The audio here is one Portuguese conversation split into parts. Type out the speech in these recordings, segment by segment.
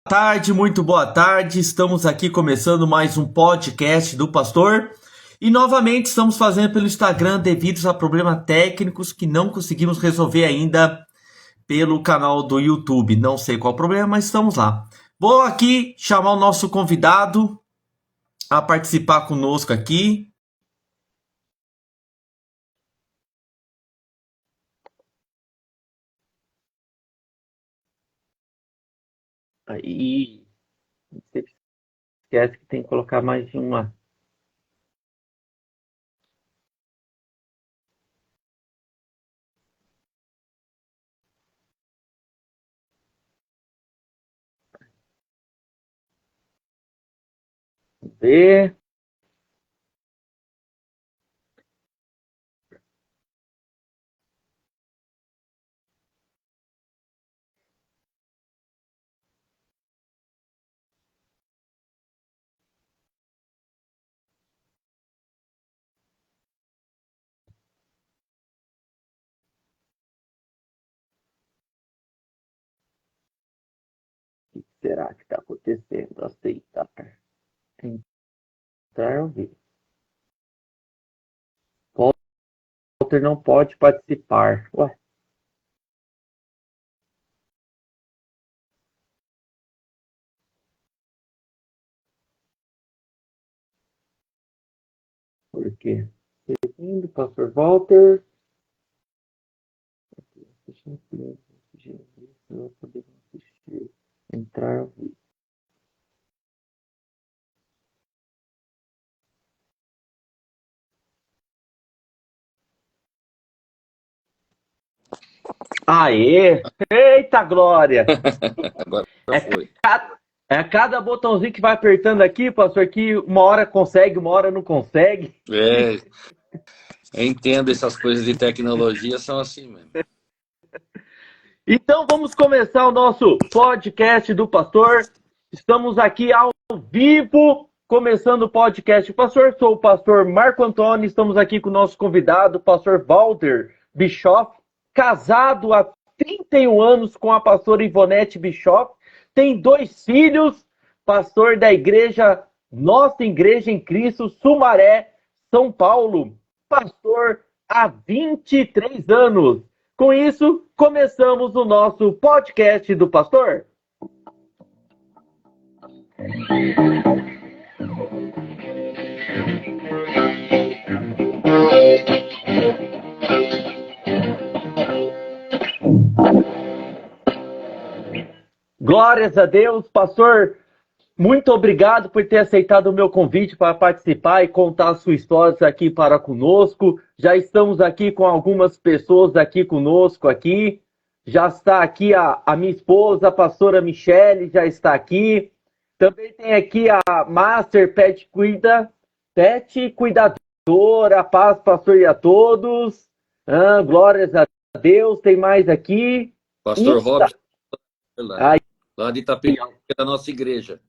Tarde, muito boa tarde. Estamos aqui começando mais um podcast do Pastor. E novamente estamos fazendo pelo Instagram devido a problemas técnicos que não conseguimos resolver ainda pelo canal do YouTube. Não sei qual o problema, mas estamos lá. Vou aqui chamar o nosso convidado a participar conosco aqui. Aí, você esquece que tem que colocar mais de uma. Ver. O que será que está acontecendo? Aceitar. Entrar ao vivo. Walter não pode participar. Ué, por quê? Seguindo, pastor Walter. Deixa eu ver. Jesus, eu poder assistir. Entrar ao vivo. Aê! Eita glória! Agora É foi. cada botãozinho que vai apertando aqui, pastor, que uma hora consegue, uma hora não consegue. Eu entendo essas coisas de tecnologia, são assim mesmo. Então vamos começar o nosso podcast do pastor. Estamos aqui ao vivo, começando o podcast do pastor. Sou o pastor Marco Antônio, estamos aqui com o nosso convidado, o pastor Walter Bischoff, casado há 31 anos com a pastora Ivonete Bischoff, tem 2 filhos, pastor da igreja, nossa igreja em Cristo, Sumaré, São Paulo, pastor há 23 anos. Com isso, começamos o nosso podcast do pastor. Glórias a Deus, pastor. Muito obrigado por ter aceitado o meu convite para participar e contar a sua história aqui para conosco. Já estamos aqui com algumas pessoas aqui conosco aqui. Já está aqui a minha esposa, a pastora Michele, já está aqui. Também tem aqui a Master Pet Cuidadora, paz, pastor e a todos. Glórias a Deus. Tem mais aqui. Pastor Robson, Aí, lá de Itapetininga, da nossa igreja.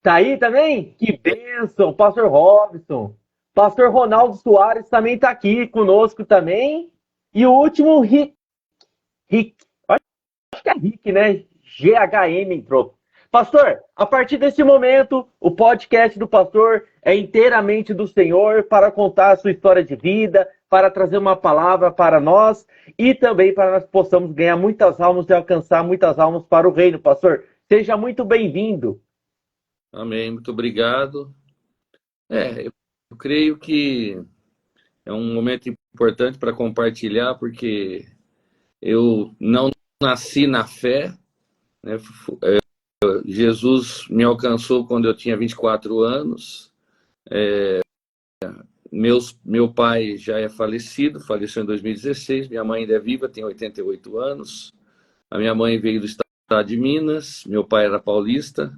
tá aí também? Que bênção, pastor Robson. Pastor Ronaldo Soares também está aqui conosco também. E o último, Rick. Acho que é Rick, né? GHM entrou. Pastor, a partir desse momento, o podcast do pastor é inteiramente do Senhor para contar a sua história de vida, para trazer uma palavra para nós e também para nós possamos ganhar muitas almas e alcançar muitas almas para o reino, pastor. Seja muito bem-vindo. Amém, muito obrigado. Eu creio que é um momento importante para compartilhar, porque eu não nasci na fé, né? Jesus me alcançou quando eu tinha 24 anos. Meu pai já é falecido, faleceu em 2016. Minha mãe ainda é viva, tem 88 anos. A minha mãe veio do estado de Minas, meu pai era paulista.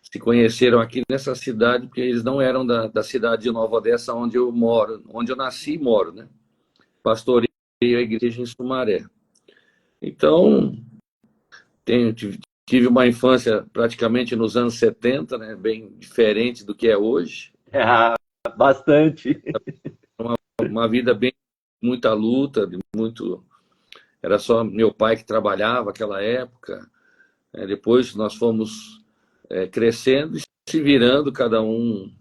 Se conheceram aqui nessa cidade porque eles não eram da cidade de Nova Odessa, onde eu moro, onde eu nasci e moro, né? Pastorei a igreja em Sumaré. Então, tive uma infância praticamente nos anos 70, né? Bem diferente do que é hoje. Bastante. Uma vida bem, muita luta, muito. Era só meu pai que trabalhava naquela época. Depois nós fomos crescendo e se virando, cada um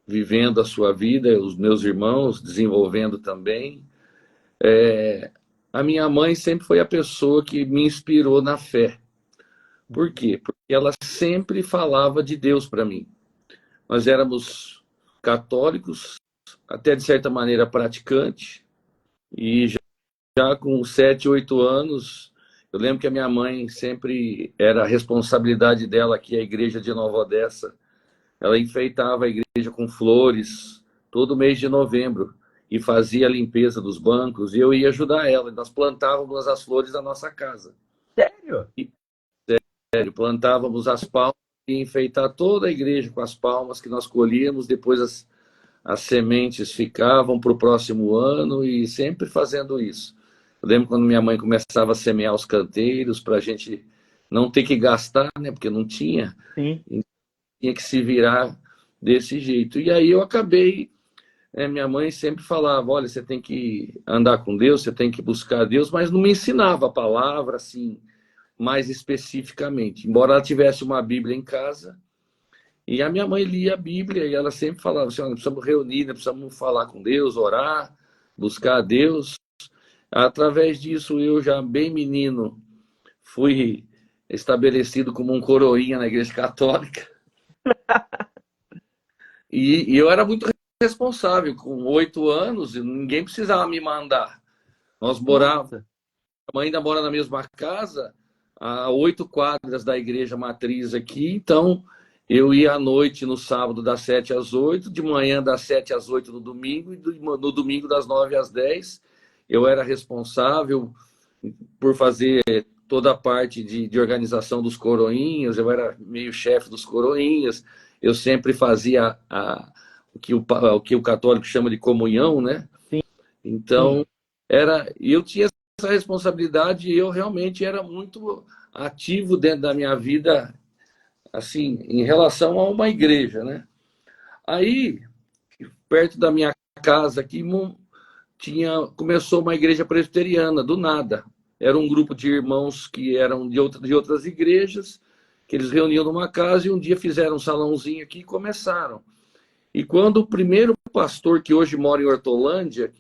vivendo a sua vida, os meus irmãos desenvolvendo também. A minha mãe sempre foi a pessoa que me inspirou na fé. Por quê? Porque ela sempre falava de Deus para mim. Nós éramos católicos, até de certa maneira praticante, e já com 7, 8 anos, eu lembro que a minha mãe sempre era a responsabilidade dela aqui, a igreja de Nova Odessa. Ela enfeitava a igreja com flores todo mês de novembro e fazia a limpeza dos bancos, e eu ia ajudar ela. Nós plantávamos as flores da nossa casa. Sério? Sério, plantávamos as palmas e enfeitar toda a igreja com as palmas que nós colhíamos, depois as sementes ficavam para o próximo ano, e sempre fazendo isso. Eu lembro quando minha mãe começava a semear os canteiros para a gente não ter que gastar, né? Porque não tinha. Sim. Tinha que se virar desse jeito. E aí eu acabei. Minha mãe sempre falava: olha, você tem que andar com Deus, você tem que buscar Deus, mas não me ensinava a palavra assim, mais especificamente. Embora ela tivesse uma Bíblia em casa, e a minha mãe lia a Bíblia, e ela sempre falava assim: olha, precisamos reunir, né? Precisamos falar com Deus, orar, buscar a Deus. Através disso, eu já bem menino, fui estabelecido como um coroinha na Igreja Católica. E eu era muito responsável. Com 8 anos, ninguém precisava me mandar. Nós morávamos, a mãe ainda mora na mesma casa, a 8 quadras da igreja matriz aqui. Então, eu ia à noite no sábado das 7 às 8, de manhã das 7 às 8 no domingo, e no domingo das 9 às 10. Eu era responsável por fazer toda a parte de organização dos coroinhas, eu era meio chefe dos coroinhas, eu sempre fazia o que o católico chama de comunhão, né? Sim. Então, eu tinha essa responsabilidade, e eu realmente era muito ativo dentro da minha vida, assim, em relação a uma igreja, né? Aí, perto da minha casa aqui, começou uma igreja presbiteriana, do nada. Era um grupo de irmãos que eram de outras igrejas, que eles reuniam numa casa, e um dia fizeram um salãozinho aqui e começaram. E quando o primeiro pastor, que hoje mora em Hortolândia,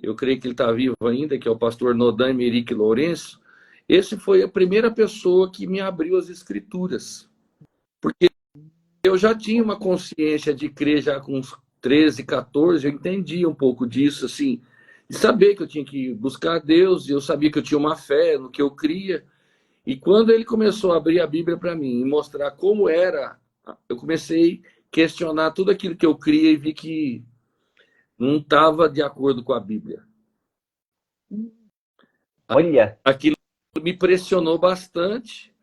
eu creio que ele está vivo ainda, que é o pastor Nodan Merique Lourenço, esse foi a primeira pessoa que me abriu as escrituras. Porque eu já tinha uma consciência de crer já com uns 13, 14, eu entendia um pouco disso, assim, de saber que eu tinha que buscar a Deus, e eu sabia que eu tinha uma fé no que eu cria. E quando ele começou a abrir a Bíblia para mim e mostrar como era, eu comecei a questionar tudo aquilo que eu cria, e vi que não estava de acordo com a Bíblia. Olha. Aquilo me pressionou bastante.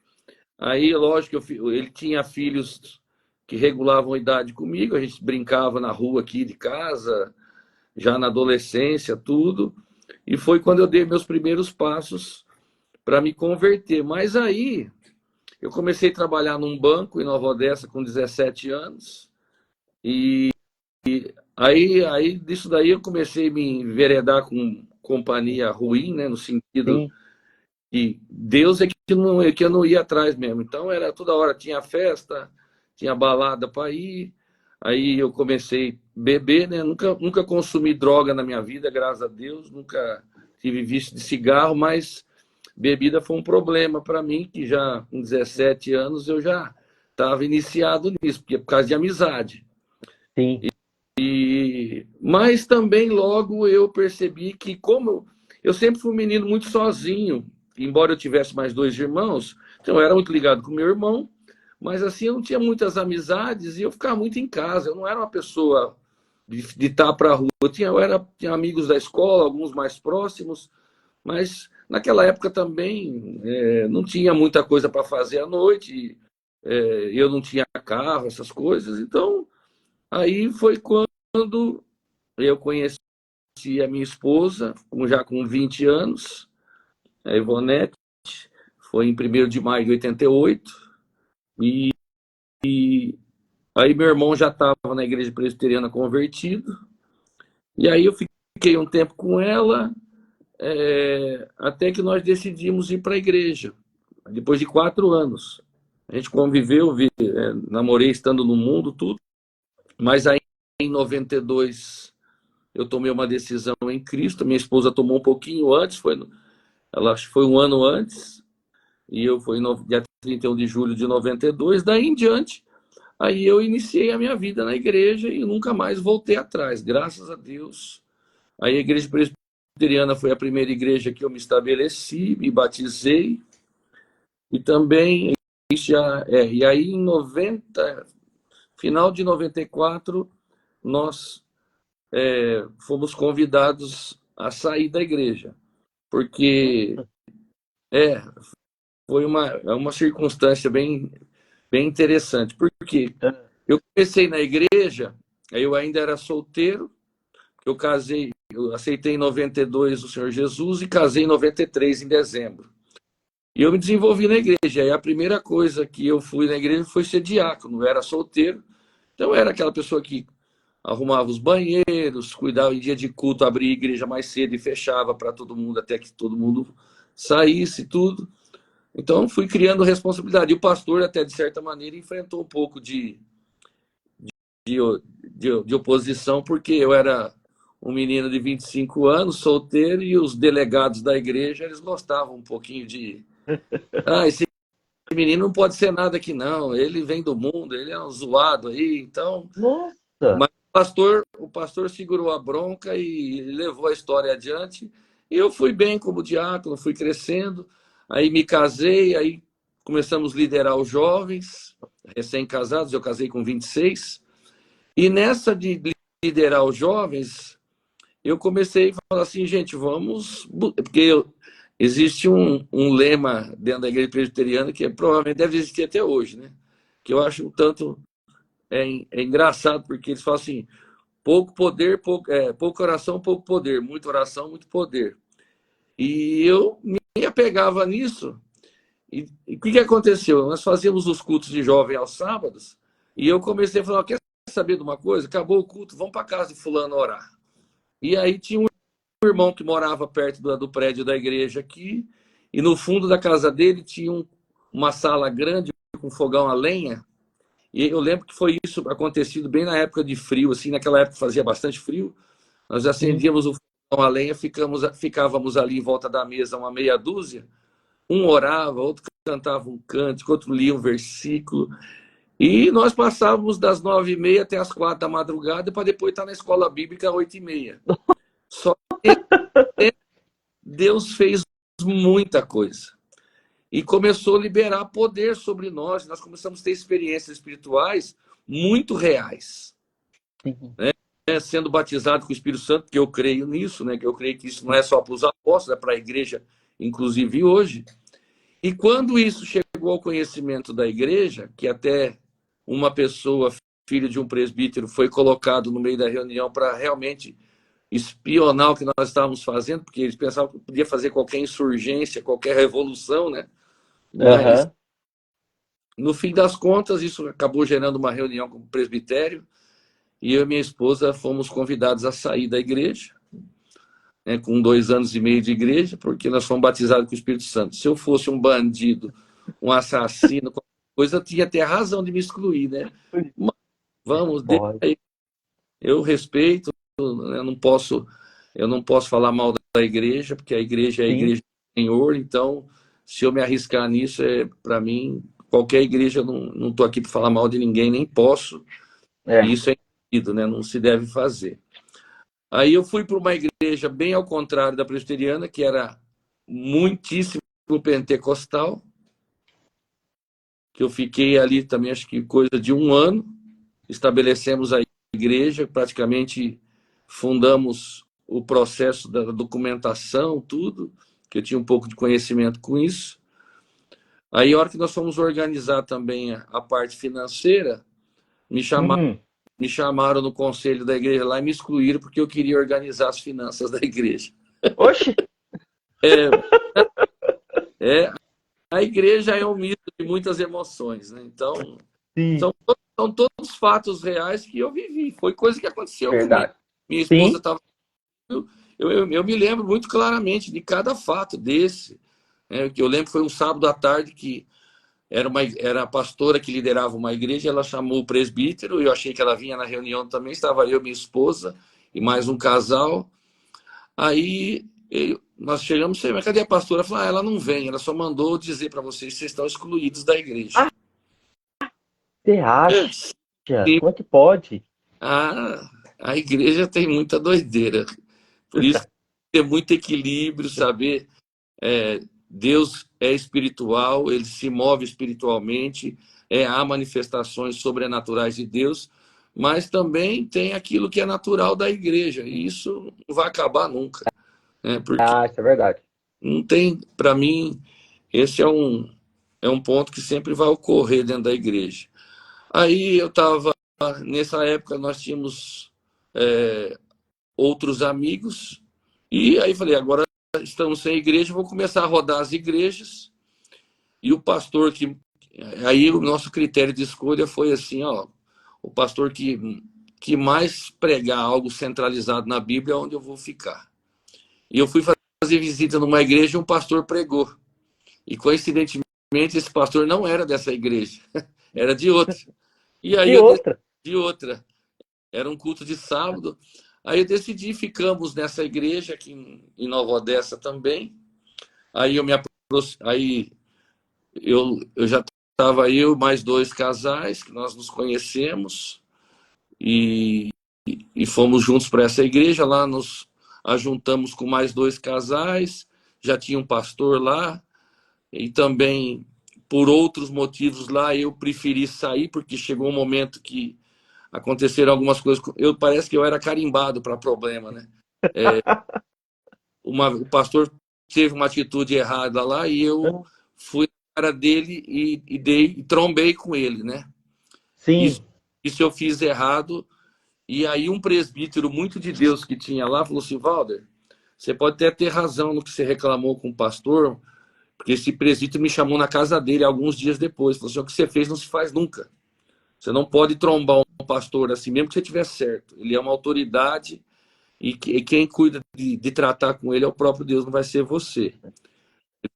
Aí, lógico, ele tinha filhos que regulavam a idade comigo, a gente brincava na rua aqui de casa, já na adolescência, tudo. E foi quando eu dei meus primeiros passos para me converter. Mas aí, eu comecei a trabalhar num banco em Nova Odessa com 17 anos. E aí disso daí eu comecei a me enveredar com companhia ruim, né? No sentido Sim. que Deus é que eu não ia atrás mesmo. Então, era toda hora, tinha festa, tinha balada para ir. Aí eu comecei a beber, né? Nunca consumi droga na minha vida, graças a Deus. Nunca tive vício de cigarro, mas bebida foi um problema para mim, que já com 17 anos eu já estava iniciado nisso, porque é por causa de amizade. Sim. Mas também logo eu percebi que, como eu sempre fui um menino muito sozinho, embora eu tivesse mais 2 irmãos, então eu era muito ligado com meu irmão, mas assim, eu não tinha muitas amizades, e eu ficava muito em casa. Eu não era uma pessoa de estar para a rua. Tinha amigos da escola, alguns mais próximos, mas naquela época também não tinha muita coisa para fazer à noite, eu não tinha carro, essas coisas. Então, aí foi quando eu conheci a minha esposa, já com 20 anos, a Ivonete. Foi em 1º de maio de 88. E aí meu irmão já estava na igreja presbiteriana convertido. E aí eu fiquei um tempo com ela. até que nós decidimos ir para a igreja, depois de 4 anos. A gente conviveu, namorei estando no mundo, tudo, mas aí em 92 eu tomei uma decisão em Cristo, minha esposa tomou um pouquinho antes, ela acho que foi um ano antes, e eu fui no dia 31 de julho de 92, daí em diante, aí eu iniciei a minha vida na igreja e nunca mais voltei atrás, graças a Deus. Aí a igreja presbiteriana foi a primeira igreja que eu me estabeleci, me batizei, e também, e aí em 90, final de 94, nós fomos convidados a sair da igreja, porque é, foi uma circunstância bem interessante, porque eu comecei na igreja, aí eu ainda era solteiro, eu casei, eu aceitei em 92 o Senhor Jesus e casei em 93, em dezembro. E eu me desenvolvi na igreja, aí a primeira coisa que eu fui na igreja foi ser diácono, eu era solteiro, então eu era aquela pessoa que arrumava os banheiros, cuidava em dia de culto, abria a igreja mais cedo e fechava para todo mundo, até que todo mundo saísse, tudo. Então, fui criando responsabilidade. E o pastor, até de certa maneira, enfrentou um pouco de oposição, porque eu era um menino de 25 anos, solteiro, e os delegados da igreja, eles gostavam um pouquinho de... esse menino não pode ser nada aqui, não. Ele vem do mundo, ele é um zoado aí, então... Nossa! Mas o pastor segurou a bronca e levou a história adiante. E eu fui bem como diácono, fui crescendo. Aí me casei, aí começamos a liderar os jovens, recém-casados, eu casei com 26. E nessa de liderar os jovens, eu comecei a falar assim, gente, vamos... Porque existe um lema dentro da igreja presbiteriana que provavelmente deve existir até hoje, né? Que eu acho um tanto... É engraçado, porque eles falam assim, pouco poder, pouca oração, pouco poder. Muita oração, muito poder. E eu me apegava nisso. E o que aconteceu? Nós fazíamos os cultos de jovem aos sábados, e eu comecei a falar, quer saber de uma coisa? Acabou o culto, vamos para casa de fulano orar. E aí tinha um irmão que morava perto do prédio da igreja aqui, e no fundo da casa dele tinha uma sala grande com fogão a lenha. E eu lembro que foi isso acontecido bem na época de frio, assim, naquela época fazia bastante frio. Nós acendíamos o fogão a lenha, ficávamos ali em volta da mesa, uma meia dúzia. Um orava, outro cantava um cântico, outro lia um versículo. E nós passávamos das 9h30 até as 4 da madrugada, para depois estar na escola bíblica às 8h30. Só que Deus fez muita coisa. E começou a liberar poder sobre nós. Nós começamos a ter experiências espirituais muito reais. Né? Sendo batizado com o Espírito Santo, que eu creio nisso, né? Que eu creio que isso não é só para os apóstolos, é para a igreja, inclusive hoje. E quando isso chegou ao conhecimento da igreja, que até uma pessoa, filho de um presbítero, foi colocado no meio da reunião para realmente espionar o que nós estávamos fazendo, porque eles pensavam que podia fazer qualquer insurgência, qualquer revolução, né? Mas, no fim das contas, isso acabou gerando uma reunião com o presbitério, e eu e minha esposa fomos convidados a sair da igreja, né, com 2 anos e meio de igreja, porque nós fomos batizados com o Espírito Santo. Se eu fosse um bandido, um assassino, qualquer coisa, eu tinha até razão de me excluir, né? Mas, vamos, eu respeito, eu não posso falar mal da igreja, porque a igreja é a igreja do Senhor, então, se eu me arriscar nisso, para mim, qualquer igreja, eu não estou aqui para falar mal de ninguém, nem posso, e isso é impedido, né? Não se deve fazer. Aí eu fui para uma igreja bem ao contrário da presbiteriana, que era muitíssimo pentecostal, que eu fiquei ali também, acho que coisa de 1 ano, estabelecemos a igreja, praticamente fundamos o processo da documentação, tudo, que eu tinha um pouco de conhecimento com isso. Aí, a hora que nós fomos organizar também a parte financeira, me chamaram no conselho da igreja lá e me excluíram porque eu queria organizar as finanças da igreja. Oxe! A igreja é um mito de muitas emoções, né? Então, são todos fatos reais que eu vivi. Foi coisa que aconteceu comigo. Minha esposa estava eu me lembro muito claramente de cada fato desse. Que eu lembro que foi um sábado à tarde que era a pastora que liderava uma igreja, ela chamou o presbítero, eu achei que ela vinha na reunião também, estava eu, minha esposa e mais um casal. Aí nós chegamos, mas cadê a pastora? Ela falou, ela não vem, ela só mandou dizer para vocês que vocês estão excluídos da igreja. Ah, você acha? Como é que pode? A igreja tem muita doideira. Por isso, ter muito equilíbrio, saber Deus é espiritual, ele se move espiritualmente, há manifestações sobrenaturais de Deus, mas também tem aquilo que é natural da igreja, e isso não vai acabar nunca. Porque Isso é verdade. não tem, para mim, esse é um ponto que sempre vai ocorrer dentro da igreja. Aí eu estava, nessa época nós tínhamos outros amigos, e aí falei, agora estamos sem igreja, vou começar a rodar as igrejas, e o pastor aí o nosso critério de escolha foi assim, o pastor que mais pregar algo centralizado na Bíblia é onde eu vou ficar. E eu fui fazer visita numa igreja e um pastor pregou. E coincidentemente esse pastor não era dessa igreja, era de outra. E aí de outra. Era um culto de sábado. Aí eu decidi, ficamos nessa igreja aqui em Nova Odessa também. Aí eu já estava mais 2 casais que nós nos conhecemos e fomos juntos para essa igreja. Lá nos ajuntamos com mais 2 casais. Já tinha um pastor lá e também por outros motivos lá eu preferi sair porque chegou um momento que aconteceram algumas coisas. Parece que eu era carimbado para problema, né? O pastor teve uma atitude errada lá e eu fui na cara dele e trombei com ele, né? Sim. Isso eu fiz errado. E aí um presbítero muito de Deus que tinha lá falou assim, Valder, você pode até ter razão no que você reclamou com o pastor, porque esse presbítero me chamou na casa dele alguns dias depois. Falou assim, o que você fez não se faz nunca. Você não pode trombar um pastor assim, mesmo que você estiver certo. Ele é uma autoridade e quem cuida de tratar com ele é o próprio Deus, não vai ser você.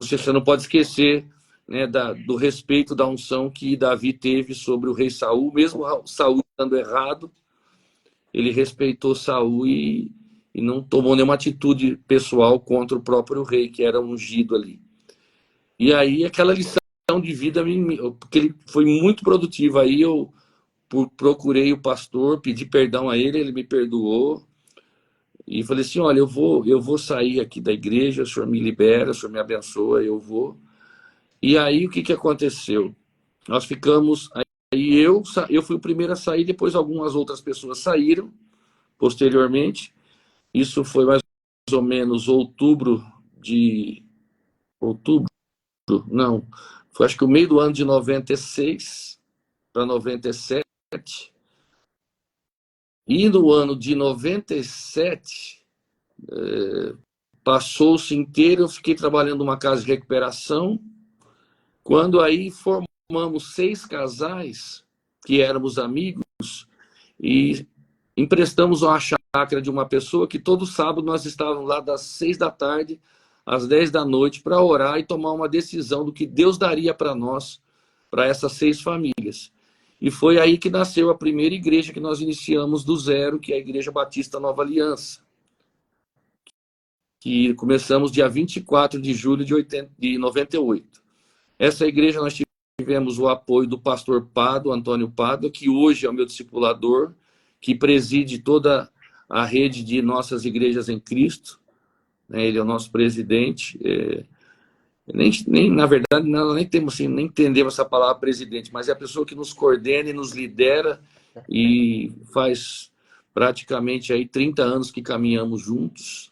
Você não pode esquecer, né, do respeito, da unção que Davi teve sobre o rei Saul. Mesmo Saul estando errado, ele respeitou Saul e não tomou nenhuma atitude pessoal contra o próprio rei, que era ungido ali. E aí aquela lição de vida, porque ele foi muito produtivo. Aí eu procurei o pastor, pedi perdão a ele, ele me perdoou. E falei assim, olha, eu vou sair aqui da igreja, o senhor me libera, o senhor me abençoa, eu vou. E aí o que aconteceu? Nós ficamos, aí eu fui o primeiro a sair, depois algumas outras pessoas saíram posteriormente. Isso foi mais ou menos outubro, não, foi acho que o meio do ano de 96 para 97. E no ano de 97, passou-se inteiro, eu fiquei trabalhando numa casa de recuperação, quando aí formamos 6 casais, que éramos amigos, e emprestamos uma chácara de uma pessoa que todo sábado nós estávamos lá das 6 da tarde às 10 da noite para orar e tomar uma decisão do que Deus daria para nós, para essas 6 famílias. E foi aí que nasceu a primeira igreja que nós iniciamos do zero, que é a Igreja Batista Nova Aliança. Que começamos dia 24 de julho de 98. Essa igreja nós tivemos o apoio do pastor Pado, Antônio Pado, que hoje é o meu discipulador, que preside toda a rede de nossas igrejas em Cristo. Ele é o nosso presidente. Na verdade, nem temos assim, nem entendemos essa palavra presidente, mas é a pessoa que nos coordena e nos lidera e faz praticamente aí 30 anos que caminhamos juntos.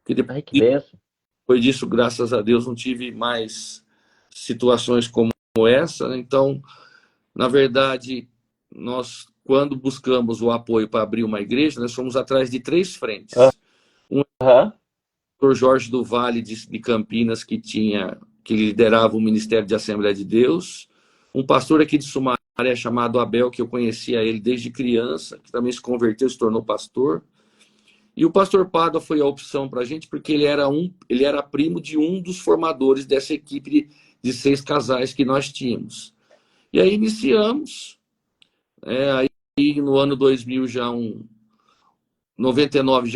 Que benção. Depois disso, graças a Deus, não tive mais situações como essa, né? Então, na verdade, nós, quando buscamos o apoio para abrir uma igreja, nós fomos atrás de 3 frentes. Um pastor Jorge do Vale de Campinas, que liderava o Ministério de Assembleia de Deus. Um pastor aqui de Sumaré chamado Abel, que eu conhecia ele desde criança, que também se converteu, se tornou pastor. E o pastor Pádua foi a opção para a gente, porque ele era primo de um dos formadores dessa equipe de 6 casais que nós tínhamos. E aí iniciamos, aí no ano 2000, 99,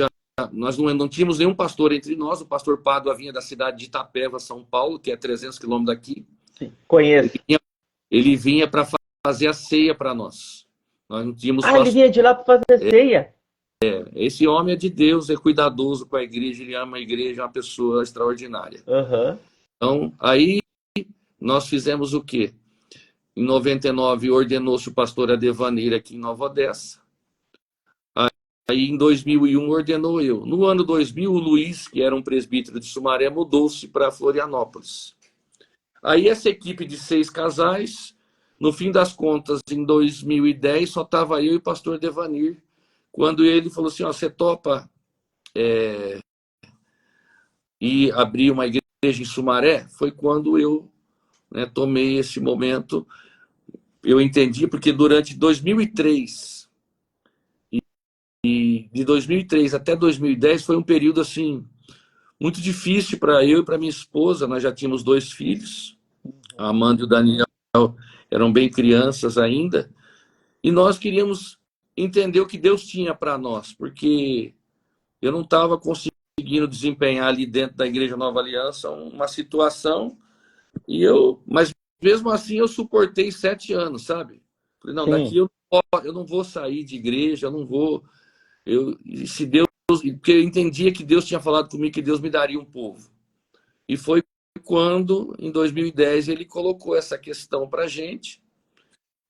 nós não tínhamos nenhum pastor entre nós. O pastor Pádua vinha da cidade de Itapeva, São Paulo, que é 300 quilômetros daqui. Sim, conheço. Ele vinha para fazer a ceia para nós. Nós não tínhamos pastor. Ele vinha de lá para fazer ceia? Esse homem é de Deus, é cuidadoso com a igreja, ele ama a igreja, é uma pessoa extraordinária. Uhum. Então, aí nós fizemos o quê? Em 99, ordenou-se o pastor Adevanir aqui em Nova Odessa. Aí, em 2001, ordenou eu. No ano 2000, o Luiz, que era um presbítero de Sumaré, mudou-se para Florianópolis. Aí, essa equipe de 6 casais, no fim das contas, em 2010, só estava eu e o pastor Devanir, quando ele falou assim, você topa e abrir uma igreja em Sumaré? Foi quando eu tomei esse momento. Eu entendi, porque durante 2003 e de 2003 até 2010 foi um período assim muito difícil para eu e para minha esposa. Nós já tínhamos 2 filhos, a Amanda e o Daniel eram bem crianças ainda, e nós queríamos entender o que Deus tinha para nós, porque eu não estava conseguindo desempenhar ali dentro da Igreja Nova Aliança uma situação, mas mesmo assim eu suportei 7 anos, sabe? Falei, não, daqui eu não vou sair de igreja, eu não vou. Se Deus, porque eu entendia que Deus tinha falado comigo que Deus me daria um povo. E foi quando, em 2010, ele colocou essa questão para a gente.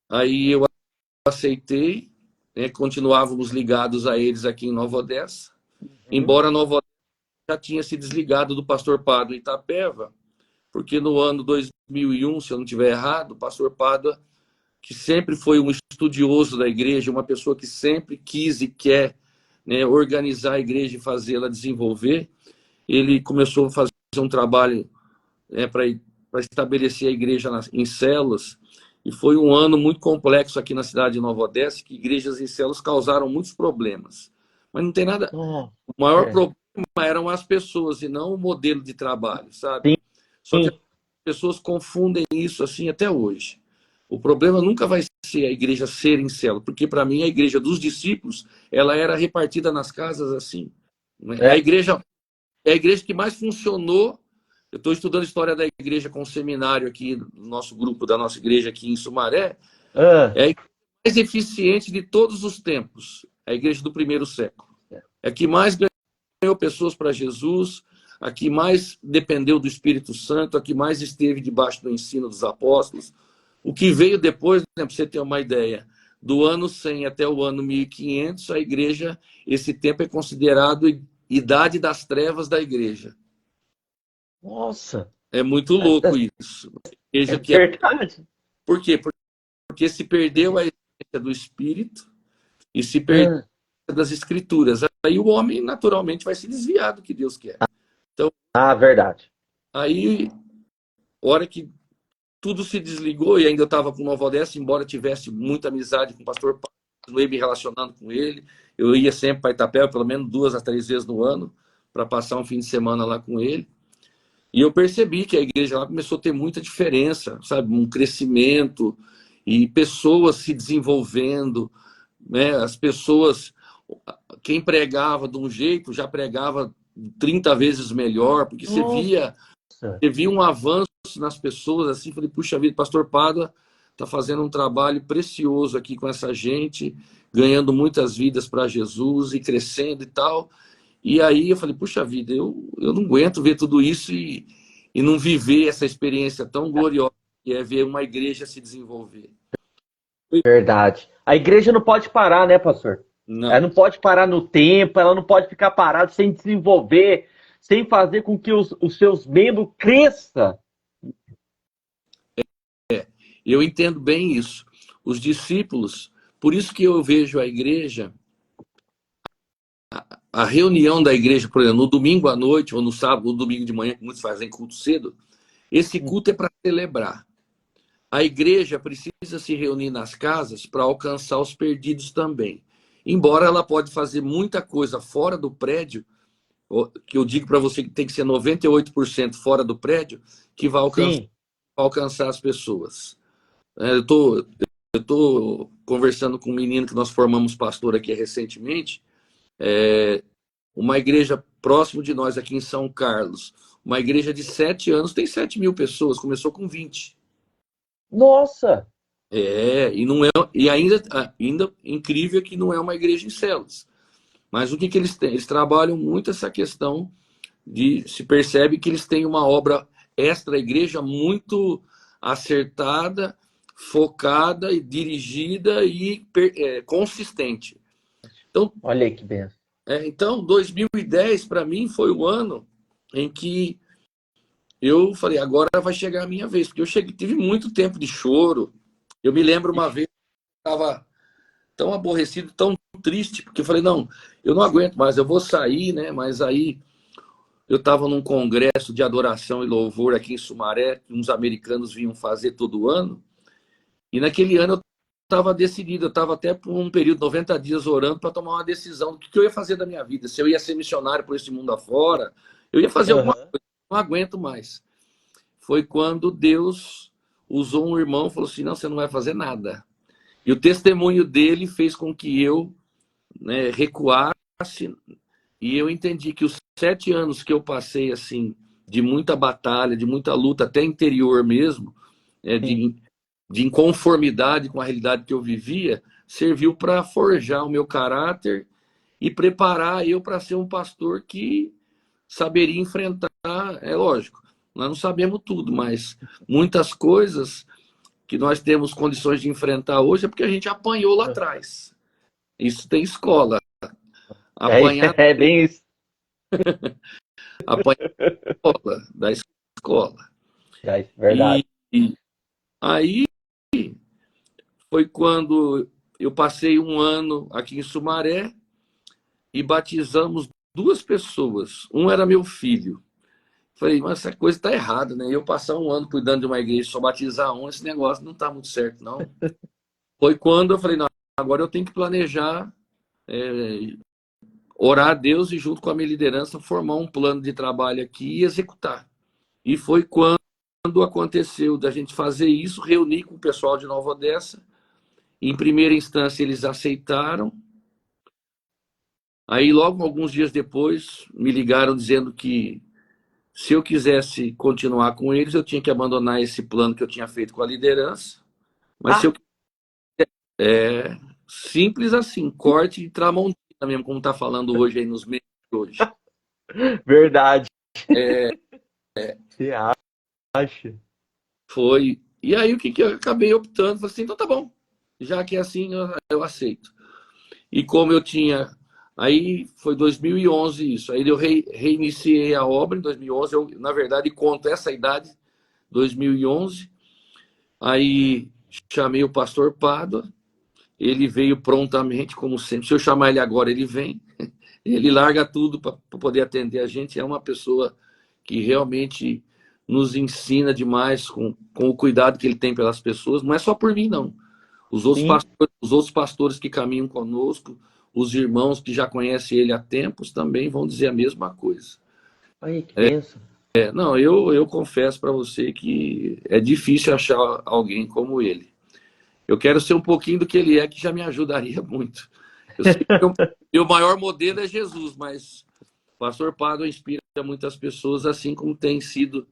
Aí eu aceitei, continuávamos ligados a eles aqui em Nova Odessa. Embora Nova Odessa já tinha se desligado do pastor Pádua em Itapeva, porque no ano 2001, se eu não estiver errado, o pastor Pádua, que sempre foi um estudioso da igreja, uma pessoa que sempre quis e quer organizar a igreja e fazê-la desenvolver, ele começou a fazer um trabalho para estabelecer a igreja em células, e foi um ano muito complexo aqui na cidade de Nova Odessa, que igrejas em células causaram muitos problemas. Mas não tem nada... O maior problema eram as pessoas e não o modelo de trabalho, sabe? Sim. Só que as pessoas confundem isso assim até hoje. O problema nunca vai ser a igreja ser em célula, porque para mim a igreja dos discípulos, ela era repartida nas casas assim. A igreja que mais funcionou. Eu estou estudando história da igreja com um seminário aqui do nosso grupo, da nossa igreja aqui em Sumaré. É a igreja mais eficiente de todos os tempos, a igreja do 1º século. É a que mais ganhou pessoas para Jesus, a que mais dependeu do Espírito Santo, a que mais esteve debaixo do ensino dos apóstolos. O que veio depois, para você ter uma ideia, do ano 100 até o ano 1500, a igreja, esse tempo é considerado idade das trevas da igreja. Nossa! É muito louco isso. Verdade. Por quê? Porque se perdeu a essência do Espírito e se perdeu das Escrituras. Aí o homem, naturalmente, vai se desviar do que Deus quer. Então, verdade. Aí, hora que tudo se desligou, e ainda eu estava com Nova Odessa, embora tivesse muita amizade com o pastor Paulo, continuei me relacionando com ele. Eu ia sempre para Itapeva, pelo menos 2 a 3 vezes no ano, para passar um fim de semana lá com ele. E eu percebi que a igreja lá começou a ter muita diferença, sabe? Um crescimento e pessoas se desenvolvendo, As pessoas, quem pregava de um jeito, já pregava 30 vezes melhor, porque você via um avanço nas pessoas, assim. Falei, puxa vida, pastor Pádua está fazendo um trabalho precioso aqui com essa gente, ganhando muitas vidas para Jesus e crescendo e tal. E aí eu falei, puxa vida, eu não aguento ver tudo isso e não viver essa experiência tão gloriosa que é ver uma igreja se desenvolver. Verdade. A igreja não pode parar, né, pastor? Não. Ela não pode parar no tempo, ela não pode ficar parada sem desenvolver, sem fazer com que os seus membros cresçam. Eu entendo bem isso. Os discípulos, por isso que eu vejo a igreja, a reunião da igreja, por exemplo, no domingo à noite, ou no sábado, ou no domingo de manhã, que muitos fazem culto cedo, esse culto é para celebrar. A igreja precisa se reunir nas casas para alcançar os perdidos também. embora ela pode fazer muita coisa fora do prédio, que eu digo para você que tem que ser 98% fora do prédio, que vai alcançar as pessoas. Eu tô conversando com um menino que nós formamos pastor aqui recentemente, uma igreja próximo de nós aqui em São Carlos, uma igreja de 7 anos, tem 7.000 pessoas, começou com 20. Nossa! E não é, e ainda incrível que não é uma igreja em células. Mas o que eles têm? Eles trabalham muito essa questão se percebe que eles têm uma obra extra-igreja muito acertada, focada, e dirigida e consistente. Então, olha aí que benção. Então, 2010 para mim foi o ano em que eu falei, agora vai chegar a minha vez, porque tive muito tempo de choro. Eu me lembro uma vez, eu estava tão aborrecido, tão triste, porque eu falei, não, eu não aguento mais, eu vou sair, né? Mas aí eu estava num congresso de adoração e louvor aqui em Sumaré, que uns americanos vinham fazer todo ano, e naquele ano eu estava decidido, eu estava até por um período, 90 dias, orando para tomar uma decisão do que eu ia fazer da minha vida, se eu ia ser missionário por esse mundo afora, eu ia fazer alguma coisa, não aguento mais. Foi quando Deus usou um irmão e falou assim, não, você não vai fazer nada. E o testemunho dele fez com que eu, né, recuasse, e eu entendi que os 7 anos que eu passei assim, de muita batalha, de muita luta, até interior mesmo, de inconformidade com a realidade que eu vivia, serviu para forjar o meu caráter e preparar eu para ser um pastor que saberia enfrentar, é lógico, nós não sabemos tudo, mas muitas coisas que nós temos condições de enfrentar hoje é porque a gente apanhou lá atrás. Isso tem escola. Apanhar é bem isso. Apanhar da escola. Verdade. E aí foi quando eu passei um ano aqui em Sumaré e batizamos 2 pessoas. Um era meu filho. Falei, mas essa coisa está errada, né? Eu passar um ano cuidando de uma igreja, só batizar um, esse negócio não está muito certo, não. Foi quando eu falei, não, agora eu tenho que planejar, orar a Deus e junto com a minha liderança formar um plano de trabalho aqui e executar. E foi quando aconteceu da gente fazer isso, reunir com o pessoal de Nova Odessa. Em primeira instância, eles aceitaram. Aí, logo, alguns dias depois, me ligaram dizendo que se eu quisesse continuar com eles, eu tinha que abandonar esse plano que eu tinha feito com a liderança. Mas se eu simples assim, corte e tramontina mesmo, como está falando hoje aí nos meios de hoje. Verdade. Você acha? Foi. E aí o que eu acabei optando? Falei assim, então tá bom. Já que é assim, eu aceito. E como eu tinha... Aí foi 2011 isso. Aí eu reiniciei a obra em 2011. Eu, na verdade, conto essa idade, 2011. Aí chamei o pastor Pádua. Ele veio prontamente, como sempre. Se eu chamar ele agora, ele vem. Ele larga tudo para poder atender a gente. É uma pessoa que realmente nos ensina demais com o cuidado que ele tem pelas pessoas. Não é só por mim, não. Os outros pastores que caminham conosco, os irmãos que já conhecem ele há tempos, também vão dizer a mesma coisa. Ai, que benção. Não, eu confesso para você que é difícil achar alguém como ele. Eu quero ser um pouquinho do que ele é, que já me ajudaria muito. Eu sei que o maior modelo é Jesus, mas o pastor Pádua inspira muitas pessoas, assim como tem sido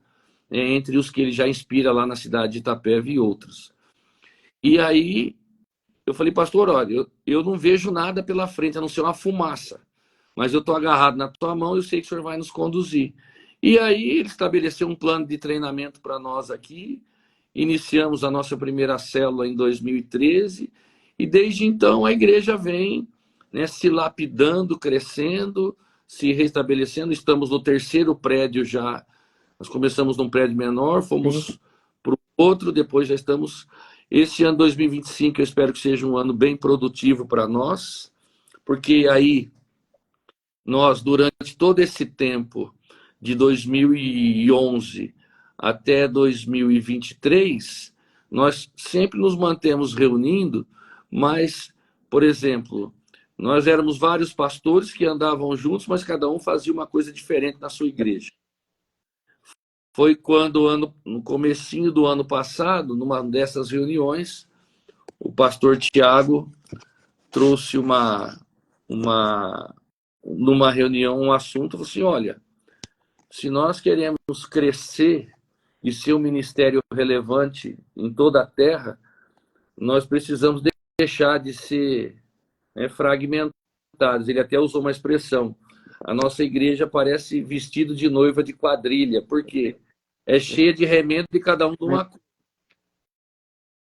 entre os que ele já inspira lá na cidade de Itapeva e outros. E aí eu falei, pastor, olha, eu não vejo nada pela frente, a não ser uma fumaça. Mas eu estou agarrado na tua mão e eu sei que o senhor vai nos conduzir. E aí ele estabeleceu um plano de treinamento para nós aqui. Iniciamos a nossa primeira célula em 2013. E desde então a igreja vem, né, se lapidando, crescendo, se restabelecendo. Estamos no 3º prédio já. Nós começamos num prédio menor, fomos para o outro, depois já estamos... Esse ano 2025 eu espero que seja um ano bem produtivo para nós, porque aí nós, durante todo esse tempo, de 2011 até 2023, nós sempre nos mantemos reunindo, mas, por exemplo, Nós éramos vários pastores que andavam juntos, mas cada um fazia uma coisa diferente na sua igreja. Foi quando, no comecinho do ano passado, numa dessas reuniões, o pastor Tiago trouxe numa reunião um assunto, falou assim, olha, se nós queremos crescer e ser um ministério relevante em toda a terra, nós precisamos deixar de ser fragmentados. Ele até usou uma expressão, a nossa igreja parece vestido de noiva de quadrilha, por quê? É cheia de remendo de cada um de uma cor.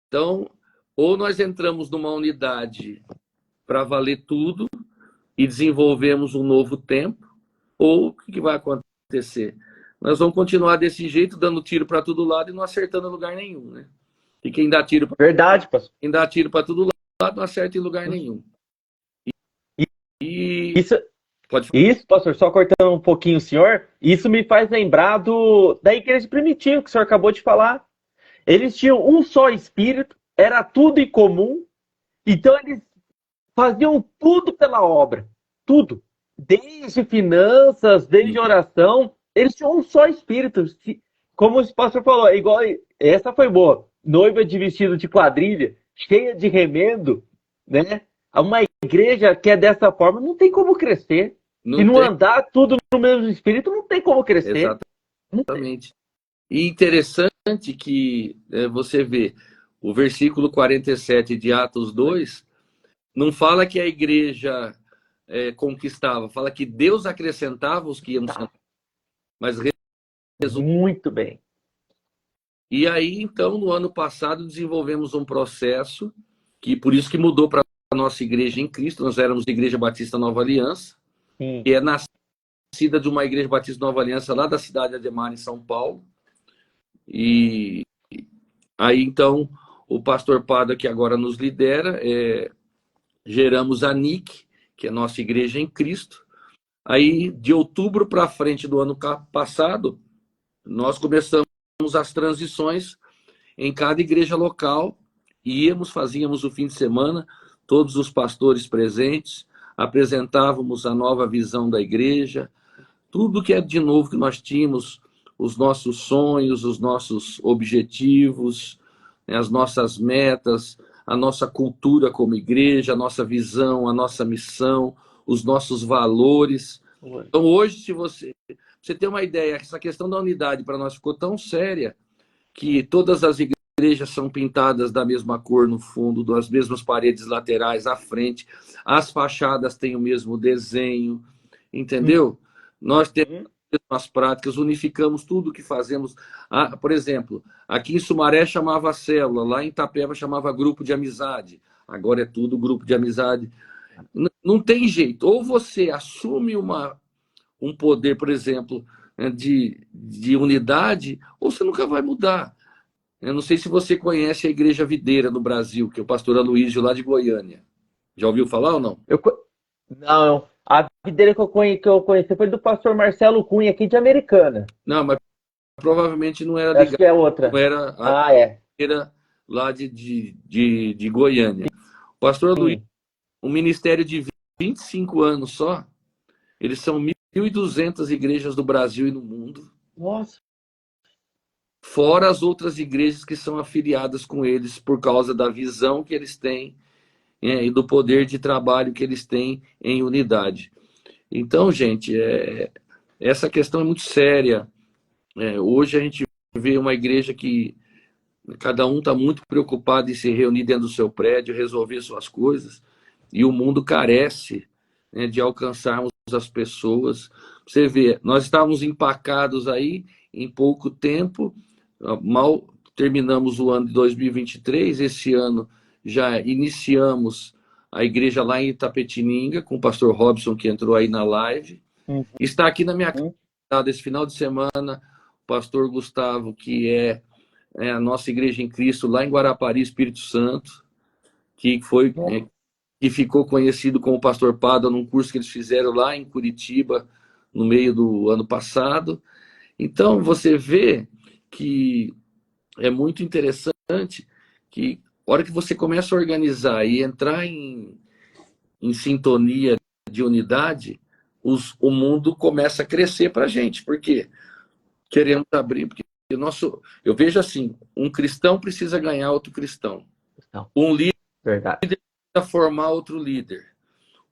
Então, ou nós entramos numa unidade para valer tudo e desenvolvemos um novo tempo, ou o que vai acontecer? Nós vamos continuar desse jeito, dando tiro para todo lado e não acertando em lugar nenhum, né? E quem dá tiro para Verdade, pastor. quem dá tiro para todo lado não acerta em lugar nenhum. Isso, pastor, só cortando um pouquinho o senhor, isso me faz lembrar da igreja primitiva que o senhor acabou de falar. Eles tinham um só espírito, era tudo em comum, então eles faziam tudo pela obra, tudo. Desde finanças, desde oração, eles tinham um só espírito. Como o pastor falou, igual, essa foi boa, noiva de vestido de quadrilha, cheia de remendo, né? Uma igreja que é dessa forma não tem como crescer. Se não andar tudo no mesmo espírito, não tem como crescer. Exatamente. E interessante que você vê o versículo 47 de Atos 2, não fala que a igreja conquistava, fala que Deus acrescentava os que iam sendo. Mas muito bem. E aí, então, no ano passado, desenvolvemos um processo que, por isso que mudou para a nossa igreja em Cristo. Nós éramos Igreja Batista Nova Aliança, Sim. que é nascida de uma Igreja Batista Nova Aliança lá da cidade de Ademar, em São Paulo. E aí, então, o pastor Pada, que agora nos lidera, geramos a NIC, que é a nossa Igreja em Cristo. Aí, de outubro para frente do ano passado, nós começamos as transições em cada igreja local, fazíamos o fim de semana, todos os pastores presentes, apresentávamos a nova visão da igreja, tudo que é de novo que nós tínhamos, os nossos sonhos, os nossos objetivos, as nossas metas, a nossa cultura como igreja, a nossa visão, a nossa missão, os nossos valores. Então, hoje, se você tem uma ideia, essa questão da unidade para nós ficou tão séria que todas as igrejas são pintadas da mesma cor no fundo, das mesmas paredes laterais à frente, as fachadas têm o mesmo desenho, entendeu? Nós temos as práticas, unificamos tudo que fazemos. Por exemplo, aqui em Sumaré chamava célula, lá em Itapeva chamava grupo de amizade, agora é tudo grupo de amizade. Não tem jeito, ou você assume um poder, por exemplo, de unidade, ou você nunca vai mudar. Eu não sei se você conhece a Igreja Videira no Brasil, que é o pastor Aloísio lá de Goiânia. Já ouviu falar ou não? Não. A videira que eu conheci foi do pastor Marcelo Cunha, aqui de Americana. Não, mas provavelmente não era ligado. Acho que é outra. Não era a videira lá de Goiânia. O pastor Aloísio, um ministério de 25 anos só, eles são 1.200 igrejas do Brasil e no mundo. Nossa. Fora as outras igrejas que são afiliadas com eles por causa da visão que eles têm e do poder de trabalho que eles têm em unidade. Então, gente, essa questão é muito séria. Hoje a gente vê uma igreja que cada um está muito preocupado em se reunir dentro do seu prédio, resolver suas coisas, e o mundo carece de alcançarmos as pessoas. Você vê, nós estávamos empacados aí em pouco tempo, mal terminamos o ano de 2023, esse ano já iniciamos a igreja lá em Itapetininga, com o pastor Robson, que entrou aí na live. Está aqui na minha casa esse final de semana o pastor Gustavo, que é a nossa igreja em Cristo, lá em Guarapari, Espírito Santo, que ficou conhecido como pastor Pada num curso que eles fizeram lá em Curitiba, no meio do ano passado. Então, você vê que é muito interessante que a hora que você começa a organizar e entrar em em sintonia de unidade, o mundo começa a crescer para a gente. Por quê? Queremos abrir, porque eu vejo assim, um cristão precisa ganhar outro cristão. Não. Um líder Verdade. precisa formar outro líder.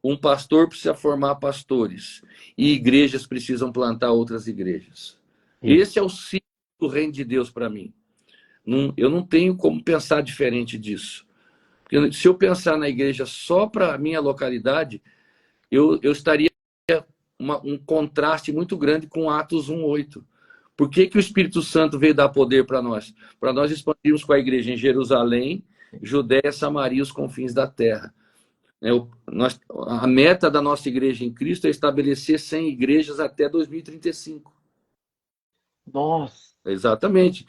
Um pastor precisa formar pastores. E igrejas precisam plantar outras igrejas. Esse é o ciclo do reino de Deus para mim. Eu não tenho como pensar diferente disso. Porque se eu pensar na igreja só para a minha localidade, eu estaria um contraste muito grande com Atos 1:8. Por que o Espírito Santo veio dar poder para nós? Para nós expandirmos com a igreja em Jerusalém, Judéia, Samaria e os confins da terra. A meta da nossa igreja em Cristo é estabelecer 100 igrejas até 2035. Nossa. Exatamente.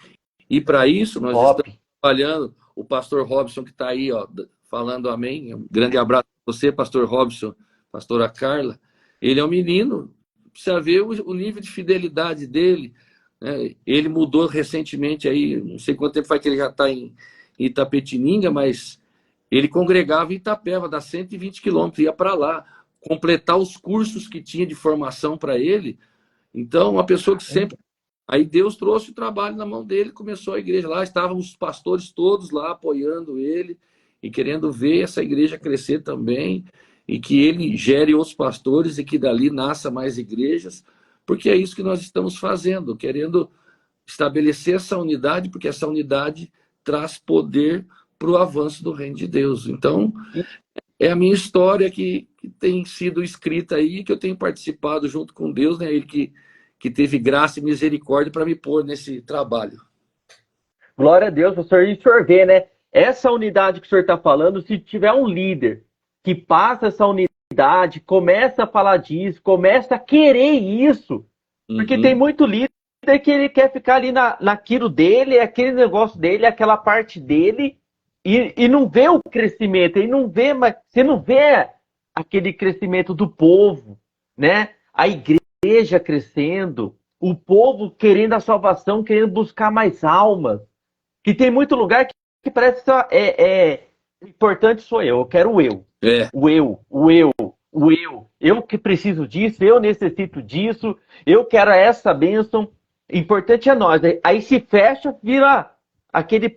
E para isso nós estamos trabalhando. O pastor Robson, que está aí, ó, falando amém. Um grande abraço para você, pastor Robson, pastora Carla. Ele é um menino, precisa ver o nível de fidelidade dele. Né? Ele mudou recentemente aí, não sei quanto tempo faz que ele já está em Itapetininga, mas ele congregava em Itapeva, dá 120 quilômetros, ia para lá, completar os cursos que tinha de formação para ele. Então, uma pessoa que sempre... Aí Deus trouxe o trabalho na mão dele, começou a igreja lá, estavam os pastores todos lá apoiando ele e querendo ver essa igreja crescer também, e que ele gere outros pastores e que dali nasça mais igrejas, porque é isso que nós estamos fazendo, querendo estabelecer essa unidade, porque essa unidade traz poder para o avanço do reino de Deus. Então, é a minha história que tem sido escrita aí, que eu tenho participado junto com Deus, né? Ele que teve graça e misericórdia para me pôr nesse trabalho. Glória a Deus, pastor. E o senhor vê, né? Essa unidade que o senhor está falando, se tiver um líder que passa essa unidade, começa a falar disso, começa a querer isso, porque tem muito líder que ele quer ficar ali naquilo dele, aquele negócio dele, aquela parte dele, e não vê o crescimento, ele não vê, mas você não vê aquele crescimento do povo, né? A igreja crescendo, o povo querendo a salvação, querendo buscar mais almas. Que tem muito lugar que parece que importante sou eu quero o eu. O eu. Eu que preciso disso, eu necessito disso, eu quero essa bênção. Importante é nós. Aí se fecha, vira aquele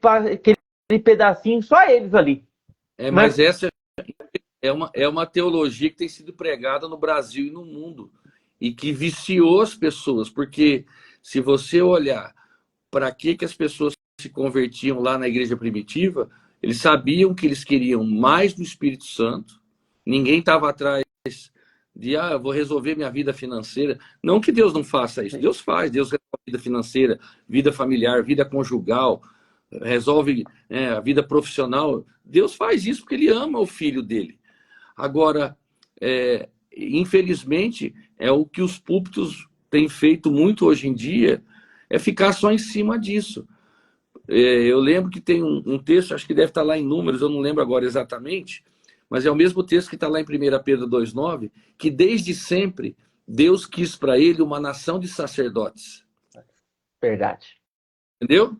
pedacinho, só eles ali. Mas essa é uma teologia que tem sido pregada no Brasil e no mundo, e que viciou as pessoas, porque se você olhar para que as pessoas se convertiam lá na igreja primitiva, eles sabiam que eles queriam mais do Espírito Santo, ninguém estava atrás de, eu vou resolver minha vida financeira. Não que Deus não faça isso, Deus faz, Deus resolve vida financeira, vida familiar, vida conjugal, resolve a vida profissional. Deus faz isso porque ele ama o filho dele. Agora, infelizmente, é o que os púlpitos têm feito muito hoje em dia, é ficar só em cima disso. Eu lembro que tem um texto, acho que deve estar lá em Números, eu não lembro agora exatamente, mas é o mesmo texto que está lá em 1 Pedro 2,9, que desde sempre Deus quis para ele uma nação de sacerdotes. Verdade. Entendeu?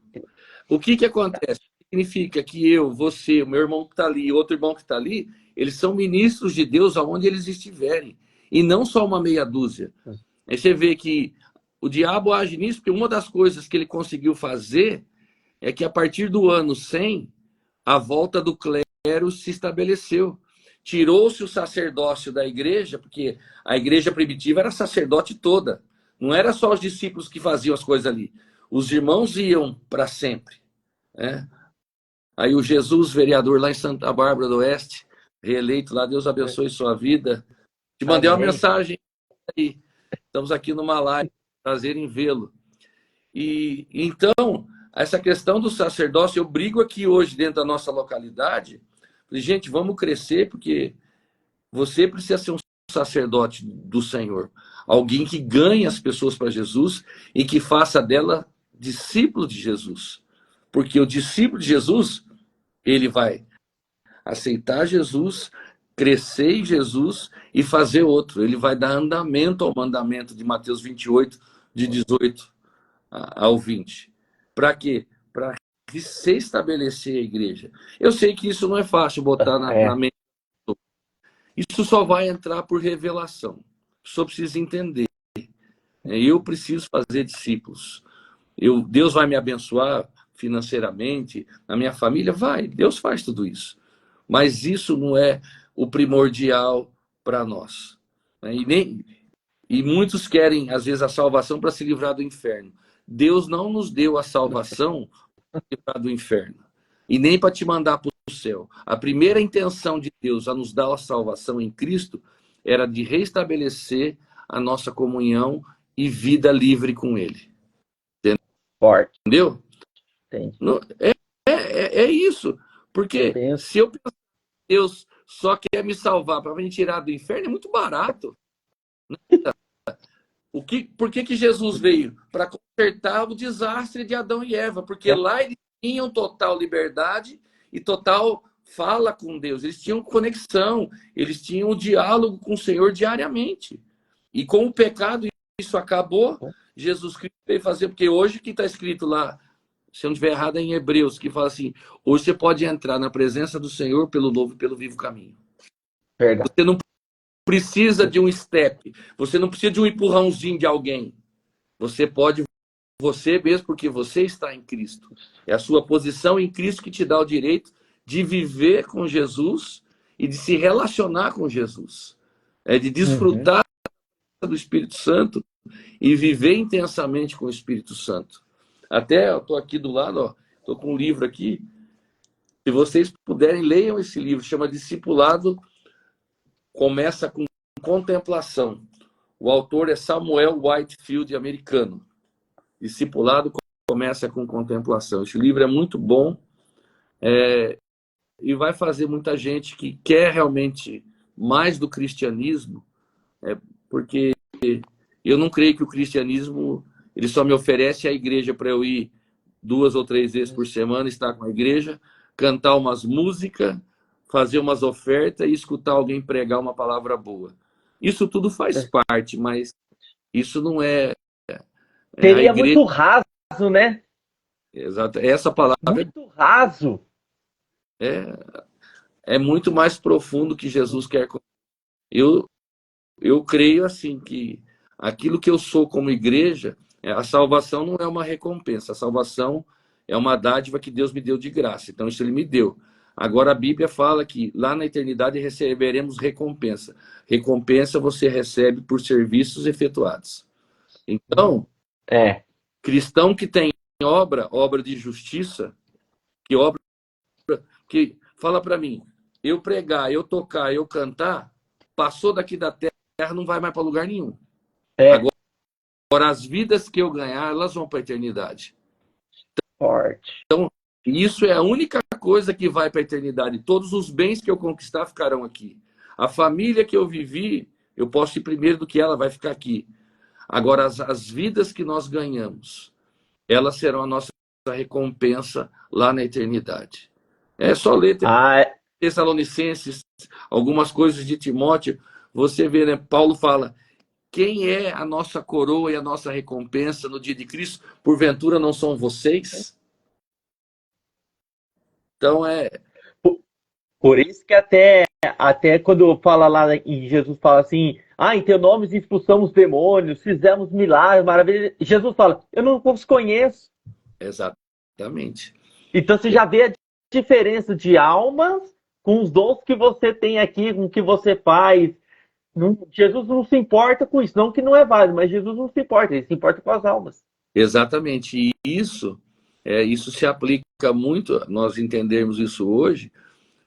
O que acontece? Significa que eu, você, o meu irmão que está ali, outro irmão que está ali, eles são ministros de Deus aonde eles estiverem, e não só uma meia dúzia. Aí você vê que o diabo age nisso, porque uma das coisas que ele conseguiu fazer é que a partir do ano 100, a volta do clero se estabeleceu. Tirou-se o sacerdócio da igreja, porque a igreja primitiva era sacerdote toda. Não era só os discípulos que faziam as coisas ali. Os irmãos iam para sempre. Aí o Jesus, vereador lá em Santa Bárbara do Oeste, reeleito lá, Deus abençoe sua vida. Te mandei uma mensagem aí. Estamos aqui numa live, prazer em vê-lo. E então, essa questão do sacerdócio, eu brigo aqui hoje dentro da nossa localidade. Falei, gente, vamos crescer, porque você precisa ser um sacerdote do Senhor. Alguém que ganhe as pessoas para Jesus e que faça dela discípulo de Jesus. Porque o discípulo de Jesus, ele vai aceitar Jesus, crescer em Jesus e fazer outro. Ele vai dar andamento ao mandamento de Mateus 28, de 18 ao 20. Para quê? Para se estabelecer a igreja. Eu sei que isso não é fácil botar na mente. Isso só vai entrar por revelação. Só precisa entender. Eu preciso fazer discípulos. Deus vai me abençoar financeiramente, a minha família vai. Deus faz tudo isso. Mas isso não é o primordial para nós. E muitos querem, às vezes, a salvação para se livrar do inferno. Deus não nos deu a salvação para se livrar do inferno. E nem para te mandar para o céu. A primeira intenção de Deus a nos dar a salvação em Cristo era de restabelecer a nossa comunhão e vida livre com Ele. Forte. Entendeu? Entendi. É isso. Porque se eu pensar que Deus só quer me salvar para me tirar do inferno, é muito barato. Por que Jesus veio? Para consertar o desastre de Adão e Eva. Porque lá eles tinham total liberdade e total fala com Deus. Eles tinham conexão, eles tinham um diálogo com o Senhor diariamente. E com o pecado isso acabou. Jesus Cristo veio fazer, porque hoje que está escrito lá, se eu não estiver errado, é em Hebreus, que fala assim: hoje você pode entrar na presença do Senhor pelo novo e pelo vivo caminho. Verdade. Você não precisa de um step, você não precisa de um empurrãozinho de alguém. Você pode, você mesmo, porque você está em Cristo. É a sua posição em Cristo que te dá o direito de viver com Jesus e de se relacionar com Jesus. É de desfrutar do Espírito Santo e viver intensamente com o Espírito Santo. Até eu estou aqui do lado, estou com um livro aqui. Se vocês puderem, leiam esse livro. Chama Discipulado, começa com contemplação. O autor é Samuel Whitefield, americano. Discipulado começa com contemplação. Esse livro é muito bom e vai fazer muita gente que quer realmente mais do cristianismo, porque eu não creio que o cristianismo ele só me oferece a igreja para eu ir 2 ou 3 vezes por semana, estar com a igreja, cantar umas músicas, fazer umas ofertas e escutar alguém pregar uma palavra boa. Isso tudo faz parte, mas isso não é... Seria muito raso, né? Exato. Essa palavra muito raso. É muito mais profundo que Jesus quer. Eu creio assim que aquilo que eu sou como igreja, a salvação não é uma recompensa, a salvação é uma dádiva que Deus me deu de graça. Então isso Ele me deu. Agora a Bíblia fala que lá na eternidade receberemos recompensa. Recompensa você recebe por serviços efetuados. Então, cristão que tem obra de justiça, que fala para mim, eu pregar, eu tocar, eu cantar, passou daqui da terra, não vai mais para lugar nenhum. Agora, as vidas que eu ganhar, elas vão para a eternidade. Então, isso é a única coisa que vai para a eternidade. Todos os bens que eu conquistar ficarão aqui. A família que eu vivi, eu posso ir primeiro do que ela, vai ficar aqui. Agora, as vidas que nós ganhamos, elas serão a nossa recompensa lá na eternidade. É só ler Tessalonicenses, algumas coisas de Timóteo, você vê, né? Paulo fala, quem é a nossa coroa e a nossa recompensa no dia de Cristo? Porventura não são vocês? Então Por isso que até quando fala lá e Jesus fala assim, em teu nome expulsamos demônios, fizemos milagres, maravilhas. Jesus fala, eu não os conheço. Exatamente. Então você já vê a diferença de almas com os dons que você tem aqui, com o que você faz. Jesus não se importa com isso, não que não é válido, mas Jesus não se importa, ele se importa com as almas. Exatamente, e isso se aplica muito, nós entendermos isso hoje,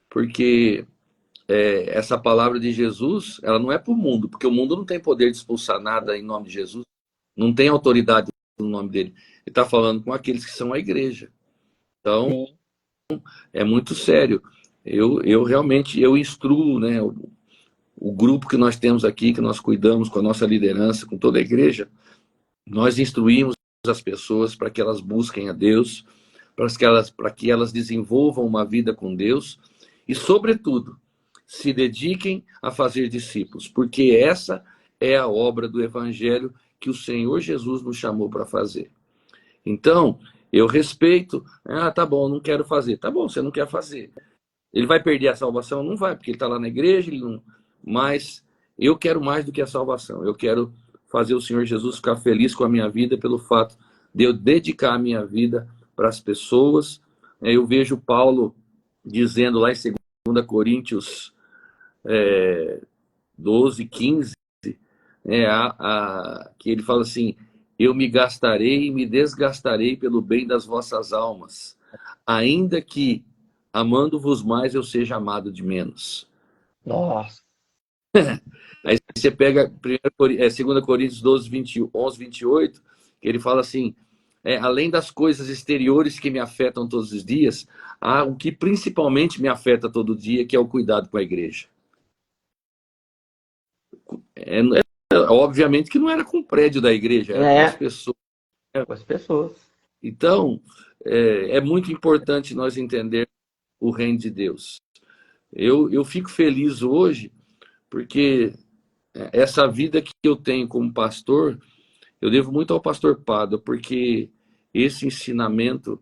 porque essa palavra de Jesus, ela não é para o mundo, porque o mundo não tem poder de expulsar nada em nome de Jesus, não tem autoridade no nome dele. Ele está falando com aqueles que são a igreja. Então, sim, é muito sério. Eu realmente instruo, né, o grupo que nós temos aqui, que nós cuidamos com a nossa liderança, com toda a igreja, nós instruímos as pessoas para que elas busquem a Deus, para que elas desenvolvam uma vida com Deus e, sobretudo, se dediquem a fazer discípulos, porque essa é a obra do Evangelho que o Senhor Jesus nos chamou para fazer. Então, eu respeito, tá bom, não quero fazer. Tá bom, você não quer fazer. Ele vai perder a salvação? Não vai, porque ele está lá na igreja, ele não... mas eu quero mais do que a salvação. Eu quero fazer o Senhor Jesus ficar feliz com a minha vida pelo fato de eu dedicar a minha vida para as pessoas. Eu vejo Paulo dizendo lá em 2 Coríntios 12, 15, que ele fala assim: eu me gastarei e me desgastarei pelo bem das vossas almas, ainda que, amando-vos mais, eu seja amado de menos. Nossa. Aí você pega 2 Coríntios 12, 11, 28, que ele fala assim: além das coisas exteriores que me afetam todos os dias, há o que principalmente me afeta todo dia, que é o cuidado com a igreja. Obviamente que não era com o prédio da igreja, era com as pessoas. Com as pessoas. Então, é muito importante nós entendermos o reino de Deus. Eu fico feliz hoje porque essa vida que eu tenho como pastor, eu devo muito ao pastor Pádua, porque esse ensinamento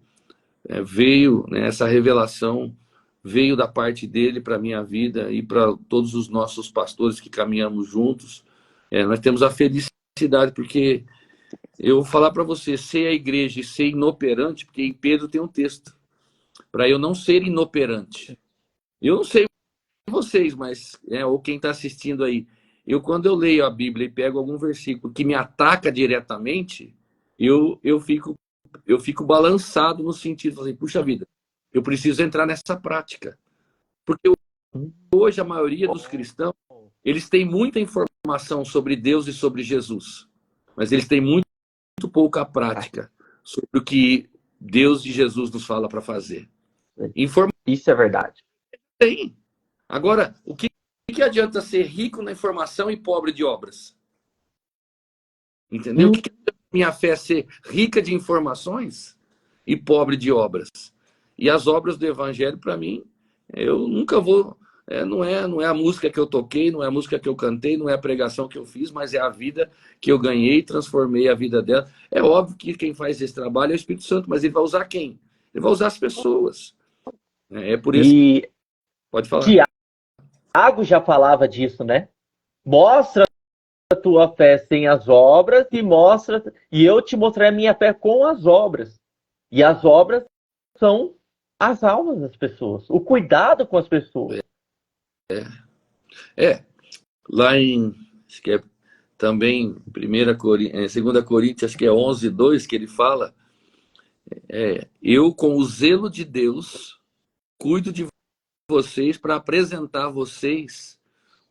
veio, essa revelação veio da parte dele para a minha vida e para todos os nossos pastores que caminhamos juntos. Nós temos a felicidade, porque eu vou falar para você, ser a igreja e ser inoperante, porque em Pedro tem um texto, para eu não ser inoperante. Eu não sei vocês, mas, ou quem está assistindo aí, quando eu leio a Bíblia e pego algum versículo que me ataca diretamente, eu fico balançado no sentido de, assim, puxa vida, eu preciso entrar nessa prática. Porque hoje a maioria dos cristãos, eles têm muita informação sobre Deus e sobre Jesus, mas eles têm muito pouca prática sobre o que Deus e Jesus nos fala para fazer. Isso é verdade. Tem. Agora, o que adianta ser rico na informação e pobre de obras? Entendeu? O que adianta minha fé ser rica de informações e pobre de obras? E as obras do Evangelho, para mim, eu nunca vou... não é a música que eu toquei, não é a música que eu cantei, não é a pregação que eu fiz, mas é a vida que eu ganhei, transformei a vida dela. É óbvio que quem faz esse trabalho é o Espírito Santo, mas ele vai usar quem? Ele vai usar as pessoas. É por isso que... Pode falar. Tiago já falava disso, né? Mostra a tua fé sem as obras e eu te mostrarei a minha fé com as obras. E as obras são as almas das pessoas, o cuidado com as pessoas. Lá em, acho que é também 2 Coríntios, acho que é 11, 2, que ele fala, eu com o zelo de Deus cuido de vocês para apresentar vocês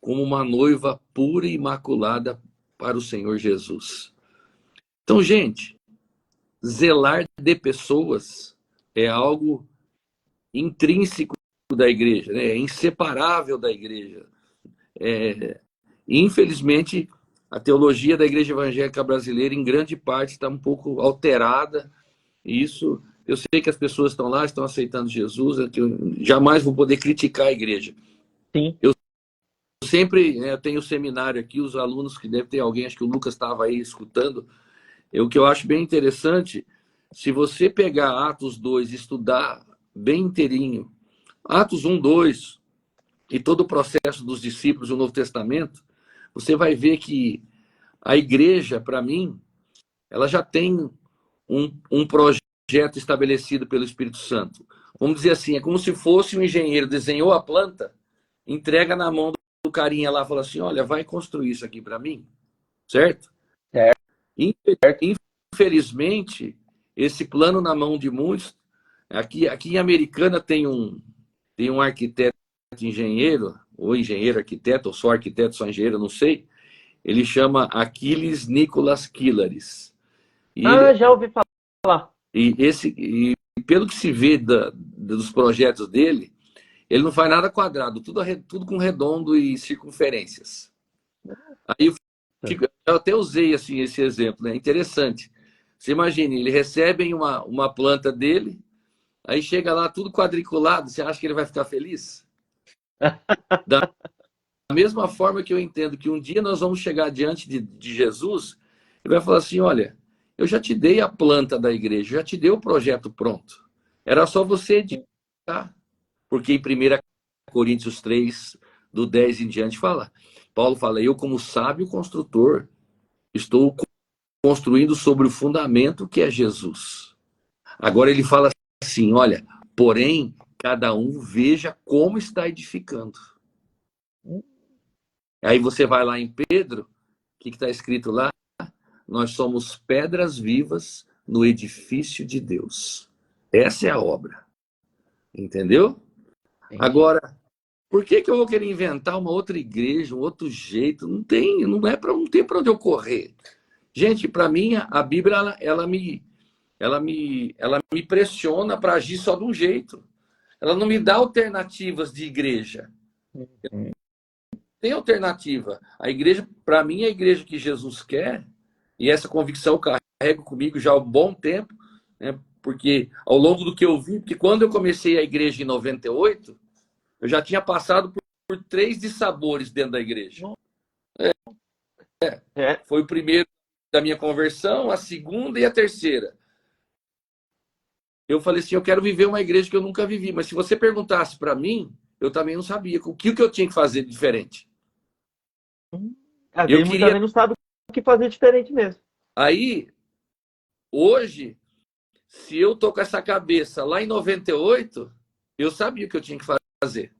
como uma noiva pura e imaculada para o Senhor Jesus. Então, gente, zelar de pessoas é algo intrínseco da igreja, né? É inseparável da igreja. Infelizmente, a teologia da igreja evangélica brasileira, em grande parte, está um pouco alterada. Isso, eu sei que as pessoas estão lá, estão aceitando Jesus, que eu jamais vou poder criticar a igreja. Sim. Eu sempre, eu tenho seminário aqui, os alunos, que deve ter alguém, acho que o Lucas estava aí escutando, o que eu acho bem interessante, se você pegar Atos 2 e estudar bem inteirinho, Atos 1, 2, e todo o processo dos discípulos do Novo Testamento, você vai ver que a igreja, para mim, ela já tem um projeto estabelecido pelo Espírito Santo. Vamos dizer assim, é como se fosse um engenheiro desenhou a planta, entrega na mão do carinha lá, fala assim, olha, vai construir isso aqui para mim, certo? Infelizmente, esse plano na mão de muitos, aqui em Americana tem um arquiteto engenheiro, ou engenheiro arquiteto, ou só arquiteto, só engenheiro, não sei, ele chama Aquiles Nicolas Kilaris. Já ouvi falar. E pelo que se vê dos projetos dele, ele não faz nada quadrado, tudo com redondo e circunferências. Aí eu até usei assim, esse exemplo, né? Interessante. Você imagina, ele recebe uma planta dele, aí chega lá tudo quadriculado, você acha que ele vai ficar feliz? Da mesma forma que eu entendo que um dia nós vamos chegar diante de Jesus, ele vai falar assim, olha, eu já te dei a planta da igreja, já te dei o projeto pronto. Era só você edificar. Porque em 1 Coríntios 3, do 10 em diante, fala. Paulo fala, eu como sábio construtor, estou construindo sobre o fundamento que é Jesus. Agora ele fala assim, olha, porém, cada um veja como está edificando. Aí você vai lá em Pedro, o que está escrito lá? Nós somos pedras vivas no edifício de Deus. Essa é a obra. Entendeu? Entendi. Agora, por que eu vou querer inventar uma outra igreja, um outro jeito? Não tem, não tem para onde eu correr. Gente, para mim, a Bíblia, ela me pressiona para agir só de um jeito. Ela não me dá alternativas de igreja. Tem alternativa. A igreja, para mim, é a igreja que Jesus quer, e essa convicção eu carrego comigo já há um bom tempo, né? Porque ao longo do que eu vi, porque quando eu comecei a igreja em 98, eu já tinha passado por 3 dissabores dentro da igreja. Foi o primeiro da minha conversão, a segunda e a terceira. Eu falei assim, eu quero viver uma igreja que eu nunca vivi, mas se você perguntasse para mim, eu também não sabia o que eu tinha que fazer de diferente. Às Eu vezes muita queria... gente não sabe o que fazer diferente mesmo. Aí, hoje, se eu tô com essa cabeça lá em 98, eu sabia o que eu tinha que fazer.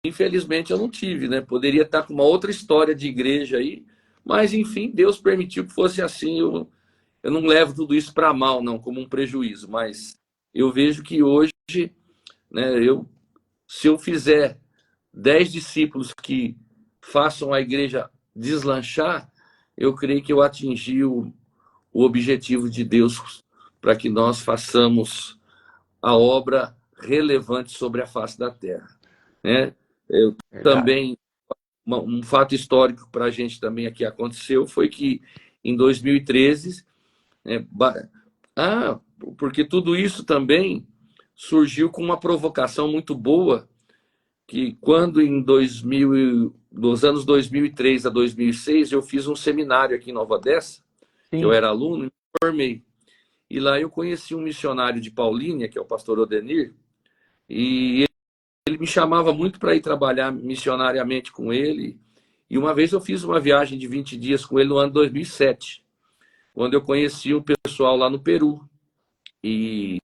Infelizmente eu não tive, né? Poderia estar com uma outra história de igreja aí, mas enfim, Deus permitiu que fosse assim. Eu não levo tudo isso para mal, não, como um prejuízo, mas eu vejo que hoje, né, se eu fizer 10 discípulos que façam a igreja deslanchar, eu creio que eu atingi o objetivo de Deus para que nós façamos a obra relevante sobre a face da terra, né? Eu também, um fato histórico para a gente também aqui aconteceu foi que em 2013, porque tudo isso também surgiu com uma provocação muito boa, que quando nos anos 2003 a 2006, eu fiz um seminário aqui em Nova Odessa, que eu era aluno, e me formei. E lá eu conheci um missionário de Paulínia, que é o pastor Odenir, e ele me chamava muito para ir trabalhar missionariamente com ele. E uma vez eu fiz uma viagem de 20 dias com ele no ano 2007, quando eu conheci o pessoal lá no Peru. E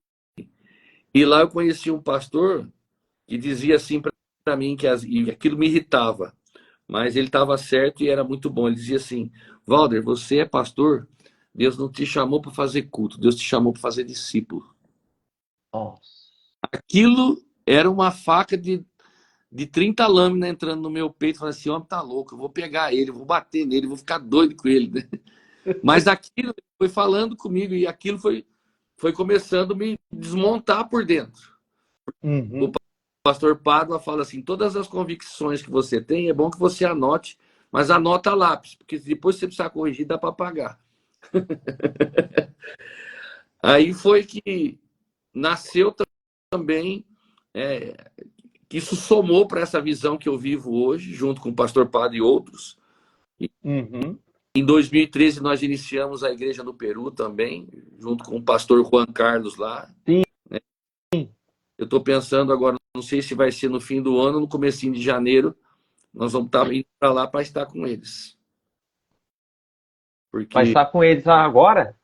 lá eu conheci um pastor que dizia assim para mim, e aquilo me irritava, mas ele estava certo e era muito bom. Ele dizia assim, Valder, você é pastor, Deus não te chamou para fazer culto, Deus te chamou para fazer discípulo. Nossa. Aquilo era uma faca de 30 lâminas entrando no meu peito, falando assim, homem tá louco, eu vou pegar ele, vou bater nele, vou ficar doido com ele, né? Mas aquilo foi falando comigo e aquilo foi começando a me desmontar por dentro. O pastor Pádua fala assim, todas as convicções que você tem, é bom que você anote, mas anota a lápis, porque depois você precisar corrigir, dá para apagar. Aí foi que nasceu também, que isso somou para essa visão que eu vivo hoje, junto com o pastor Pádua e outros. Em 2013, nós iniciamos a igreja no Peru também, junto com o pastor Juan Carlos lá. Sim. Né? Eu estou pensando agora, não sei se vai ser no fim do ano, no comecinho de janeiro, nós vamos estar indo para lá para estar com eles. Porque... Vai estar com eles lá agora?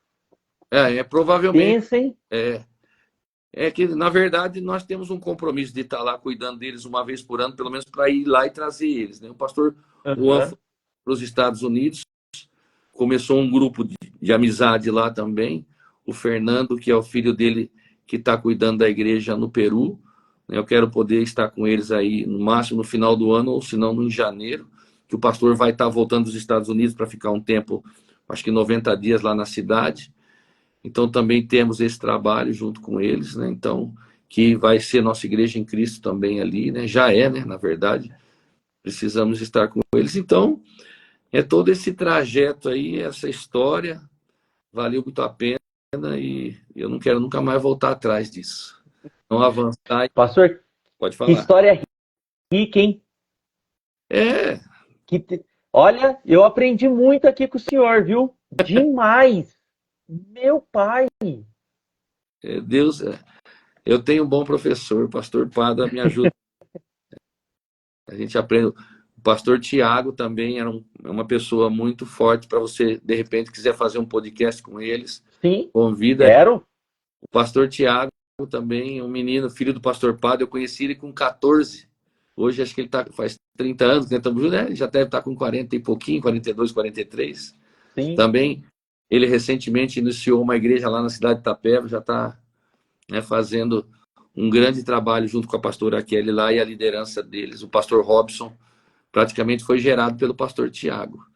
Provavelmente. Pensem. É que, na verdade, nós temos um compromisso de estar lá cuidando deles uma vez por ano, pelo menos para ir lá e trazer eles. Né? O pastor Juan foi para os Estados Unidos, começou um grupo de amizade lá também. O Fernando, que é o filho dele, que está cuidando da igreja no Peru. Eu quero poder estar com eles aí, no máximo no final do ano, ou se não, em janeiro, que o pastor vai estar voltando dos Estados Unidos para ficar um tempo, acho que 90 dias lá na cidade. Então, também temos esse trabalho junto com eles, né? Então, que vai ser nossa igreja em Cristo também ali, né? Já é, né? Na verdade, precisamos estar com eles. Então, é todo esse trajeto aí, essa história, valeu muito a pena e eu não quero nunca mais voltar atrás disso. Não avançar. Pastor, pode falar. Que história rica, hein? Olha, eu aprendi muito aqui com o senhor, viu? Demais! Meu pai! Deus, eu tenho um bom professor, o pastor Pada me ajuda A gente aprende. O pastor Tiago também era uma pessoa muito forte para você, de repente, quiser fazer um podcast com eles. Sim, Convida. quero. O pastor Tiago também, um menino, filho do pastor Padre, eu conheci ele com 14. Hoje acho que ele faz 30 anos, né? Estamos juntos, né? Ele já deve estar com 40 e pouquinho, 42, 43. Sim. Também, ele recentemente iniciou uma igreja lá na cidade de Itapeva, já está, né, fazendo um grande trabalho junto com a pastora Kelly lá e a liderança deles. O pastor Robson praticamente foi gerado pelo pastor Tiago.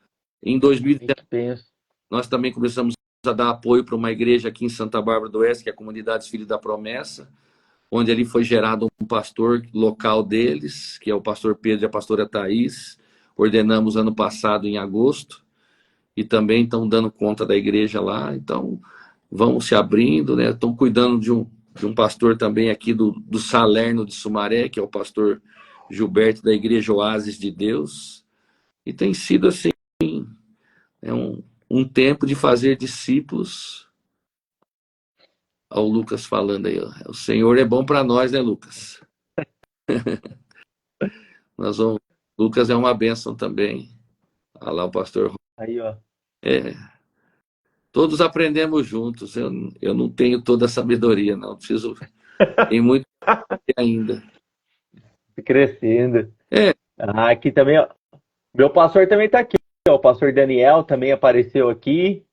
Em 2010, nós também começamos a dar apoio para uma igreja aqui em Santa Bárbara do Oeste, que é a Comunidade Filhos da Promessa, onde ali foi gerado um pastor local deles, que é o pastor Pedro e a pastora Thaís. Ordenamos ano passado, em agosto, e também estão dando conta da igreja lá. Então, vão se abrindo, né? Estão cuidando de um pastor também aqui do Salerno de Sumaré, que é o pastor Gilberto, da Igreja Oásis de Deus. E tem sido assim, um tempo de fazer discípulos. Olha o Lucas falando aí, ó. O Senhor é bom para nós, né, Lucas? Lucas é uma bênção também. Olha lá o pastor. Aí, ó. Todos aprendemos juntos. Eu não tenho toda a sabedoria, não. Tem muito ainda. Crescendo. É. Aqui também, ó. Meu pastor também está aqui. Ó. O pastor Daniel também apareceu aqui.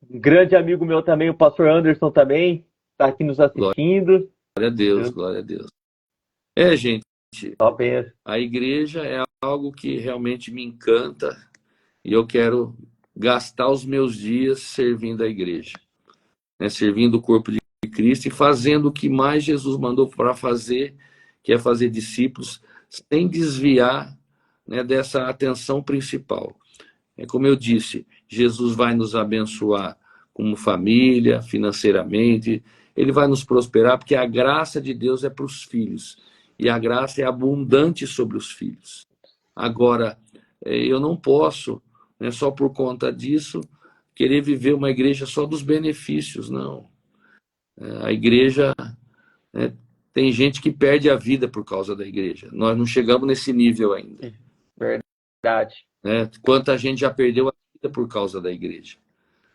Um grande amigo meu também, o pastor Anderson também, está aqui nos assistindo. Glória a Deus, glória a Deus. Gente, a igreja é algo que realmente me encanta e eu quero gastar os meus dias servindo a igreja, né? Servindo o corpo de Cristo e fazendo o que mais Jesus mandou para fazer, que é fazer discípulos, sem desviar, né, dessa atenção principal. Como eu disse, Jesus vai nos abençoar como família, financeiramente, ele vai nos prosperar, porque a graça de Deus é para os filhos, e a graça é abundante sobre os filhos. Agora, eu não posso, né, só por conta disso, querer viver uma igreja só dos benefícios, não. A igreja, né, tem gente que perde a vida por causa da igreja. Nós não chegamos nesse nível ainda. Verdade. Né? Quanta gente já perdeu a vida por causa da igreja.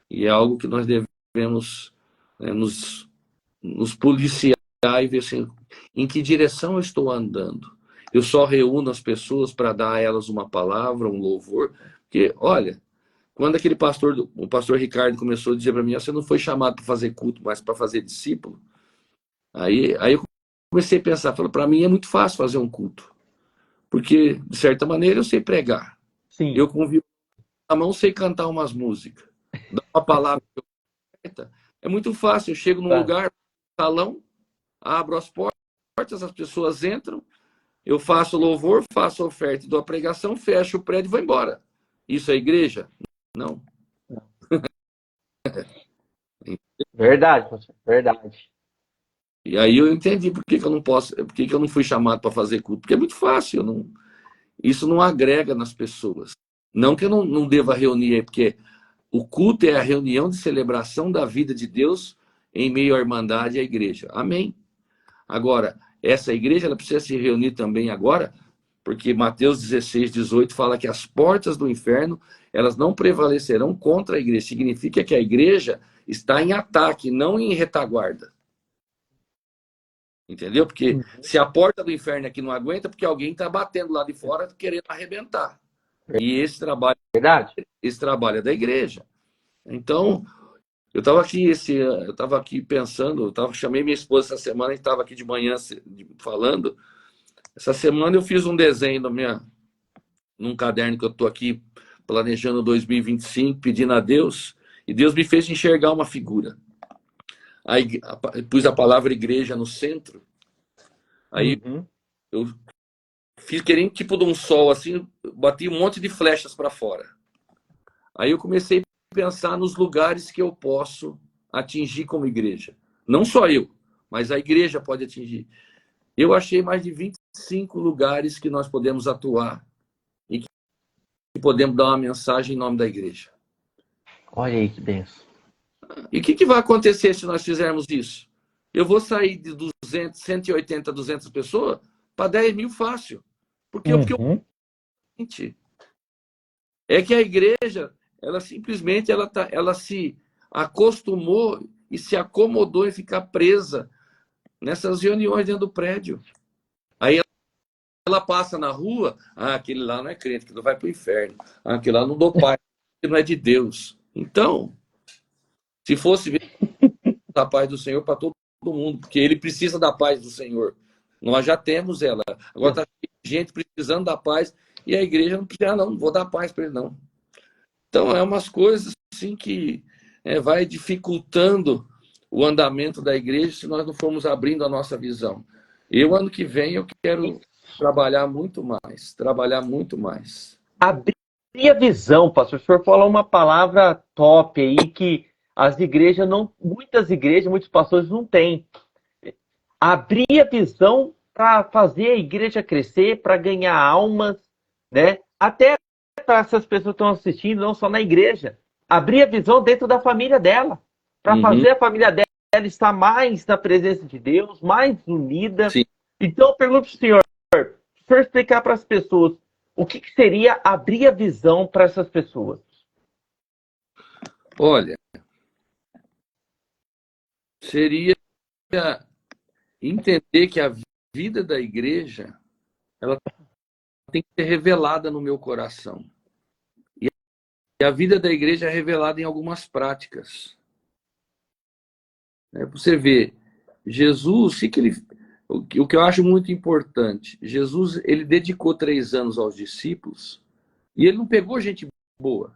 E é algo que nós devemos, né, nos policiar e ver assim, em que direção eu estou andando. Eu só reúno as pessoas para dar a elas uma palavra, um louvor. Porque, olha, quando aquele o pastor Ricardo começou a dizer para mim, você não foi chamado para fazer culto, mas para fazer discípulo. Aí eu comecei a pensar, para mim é muito fácil fazer um culto. Porque, de certa maneira, eu sei pregar. Sim. Eu convivo na mão, sei cantar umas músicas. Dá uma palavra. É muito fácil. Eu chego num lugar, salão, abro as portas, as pessoas entram, eu faço louvor, faço oferta, dou a pregação, fecho o prédio e vou embora. Isso é igreja? Não. Verdade, pastor. Verdade. E aí eu entendi por que eu não posso, por que eu não fui chamado para fazer culto. Porque é muito fácil. Isso não agrega nas pessoas. Não que eu não deva reunir, porque o culto é a reunião de celebração da vida de Deus em meio à irmandade e à igreja. Amém. Agora, essa igreja ela precisa se reunir também agora, porque Mateus 16, 18 fala que as portas do inferno elas não prevalecerão contra a igreja. Significa que a igreja está em ataque, não em retaguarda. Entendeu? Porque se a porta do inferno aqui não aguenta, porque alguém está batendo lá de fora querendo arrebentar. E esse trabalho é da igreja. Então, eu estava aqui pensando, chamei minha esposa essa semana, a gente estava aqui de manhã falando. Essa semana eu fiz um desenho num caderno que eu estou aqui planejando 2025, pedindo a Deus, e Deus me fez enxergar uma figura. Aí pus a palavra igreja no centro, aí eu fiz querendo tipo de um sol, assim, bati um monte de flechas para fora. Aí eu comecei a pensar nos lugares que eu posso atingir como igreja. Não só eu, mas a igreja pode atingir. Eu achei mais de 25 lugares que nós podemos atuar e que podemos dar uma mensagem em nome da igreja. Olha aí que benção. E o que vai acontecer se nós fizermos isso? Eu vou sair de 200, 180, 200 pessoas para 10 mil fácil. Porque o que eu senti é que a igreja, ela simplesmente ela se acostumou e se acomodou em ficar presa nessas reuniões dentro do prédio. Aí ela passa na rua, aquele lá não é crente, que não vai para o inferno. Aquele lá não dou paz, que não é de Deus. Então, se fosse a paz do Senhor para todo mundo, porque ele precisa da paz do Senhor. Nós já temos ela. Agora está gente precisando da paz e a igreja não precisa, não vou dar paz para ele, não. Então, é umas coisas assim que vai dificultando o andamento da igreja se nós não formos abrindo a nossa visão. Ano que vem, eu quero trabalhar muito mais. Abrir a visão, pastor. O senhor falou uma palavra top aí que as igrejas não, muitos pastores não têm. Abrir a visão para fazer a igreja crescer, para ganhar almas, né? Até para essas pessoas que estão assistindo, não só na igreja. Abrir a visão dentro da família dela, para fazer a família dela estar mais na presença de Deus, mais unida. Sim. Então, eu pergunto para o senhor explicar para as pessoas o que seria abrir a visão para essas pessoas. Olha, seria entender que a vida da igreja ela tem que ser revelada no meu coração. E a vida da igreja é revelada em algumas práticas. Você vê, Jesus, o que eu acho muito importante, Jesus ele dedicou 3 anos aos discípulos e ele não pegou gente boa,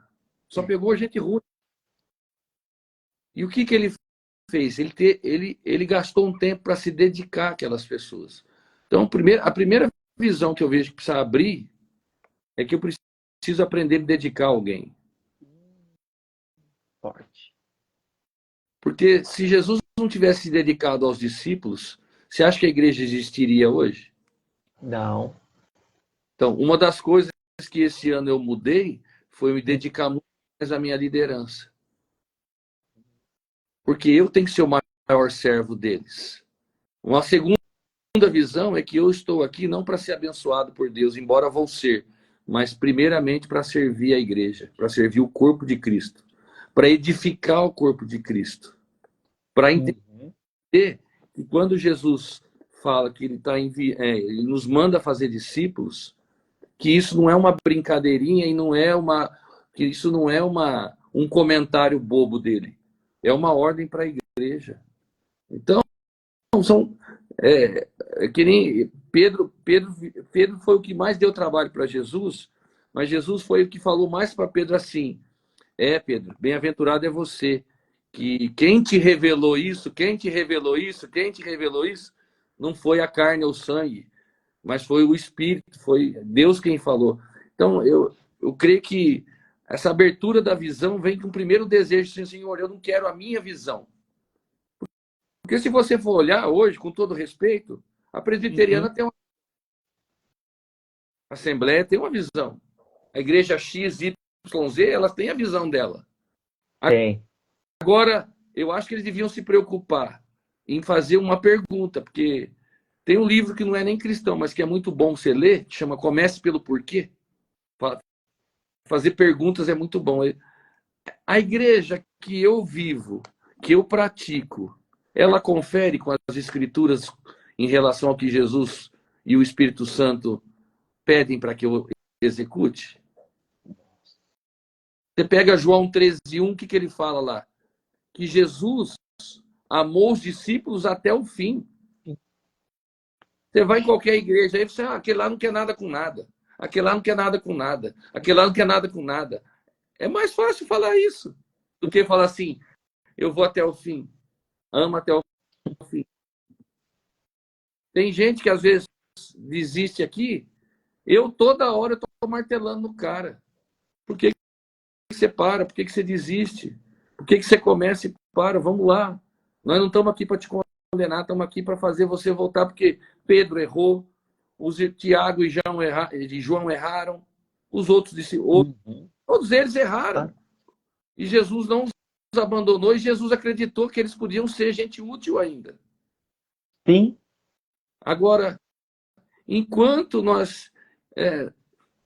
só pegou gente ruim. E o que ele fez? Ele gastou um tempo para se dedicar àquelas pessoas. Então, a primeira visão que eu vejo que precisa abrir é que eu preciso aprender a me dedicar a alguém. Forte. Porque se Jesus não tivesse se dedicado aos discípulos, você acha que a igreja existiria hoje? Não. Então, uma das coisas que esse ano eu mudei foi me dedicar muito mais à minha liderança. Porque eu tenho que ser o maior servo deles. Uma segunda visão é que eu estou aqui não para ser abençoado por Deus, embora vou ser, mas primeiramente para servir a igreja, para servir o corpo de Cristo, para edificar o corpo de Cristo, para entender que quando Jesus fala que ele nos manda fazer discípulos, que isso não é uma brincadeirinha e que isso não é um comentário bobo dele. É uma ordem para a igreja. Então, que nem Pedro foi o que mais deu trabalho para Jesus, mas Jesus foi o que falou mais para Pedro assim: Pedro, bem-aventurado é você, que quem te revelou isso, não foi a carne ou o sangue, mas foi o Espírito, foi Deus quem falou. Então, eu creio que essa abertura da visão vem com o primeiro desejo, assim, Senhor, eu não quero a minha visão. Porque se você for olhar hoje, com todo respeito, a presbiteriana tem uma a Assembleia tem uma visão. A igreja X, Y, Z, ela tem a visão dela. Tem. Agora, eu acho que eles deviam se preocupar em fazer uma pergunta, porque tem um livro que não é nem cristão, mas que é muito bom você ler, que chama Comece pelo Porquê. Fazer perguntas é muito bom. A igreja que eu vivo, que eu pratico, ela confere com as escrituras em relação ao que Jesus e o Espírito Santo pedem para que eu execute? Você pega João 13:1, o que ele fala lá? Que Jesus amou os discípulos até o fim. Você vai em qualquer igreja, aí você, aquele lá não quer nada com nada. Aquele lá não quer nada com nada. Aquele lá não quer nada com nada. É mais fácil falar isso do que falar assim, eu vou até o fim. Amo até o fim. Tem gente que às vezes desiste aqui, eu toda hora estou martelando no cara. Por que você para? Por que você desiste? Por que você começa e para? Vamos lá. Nós não estamos aqui para te condenar, estamos aqui para fazer você voltar, porque Pedro errou, os Tiago e João erraram, os outros todos eles erraram. E Jesus não os abandonou e Jesus acreditou que eles podiam ser gente útil ainda. Sim. Agora, enquanto nós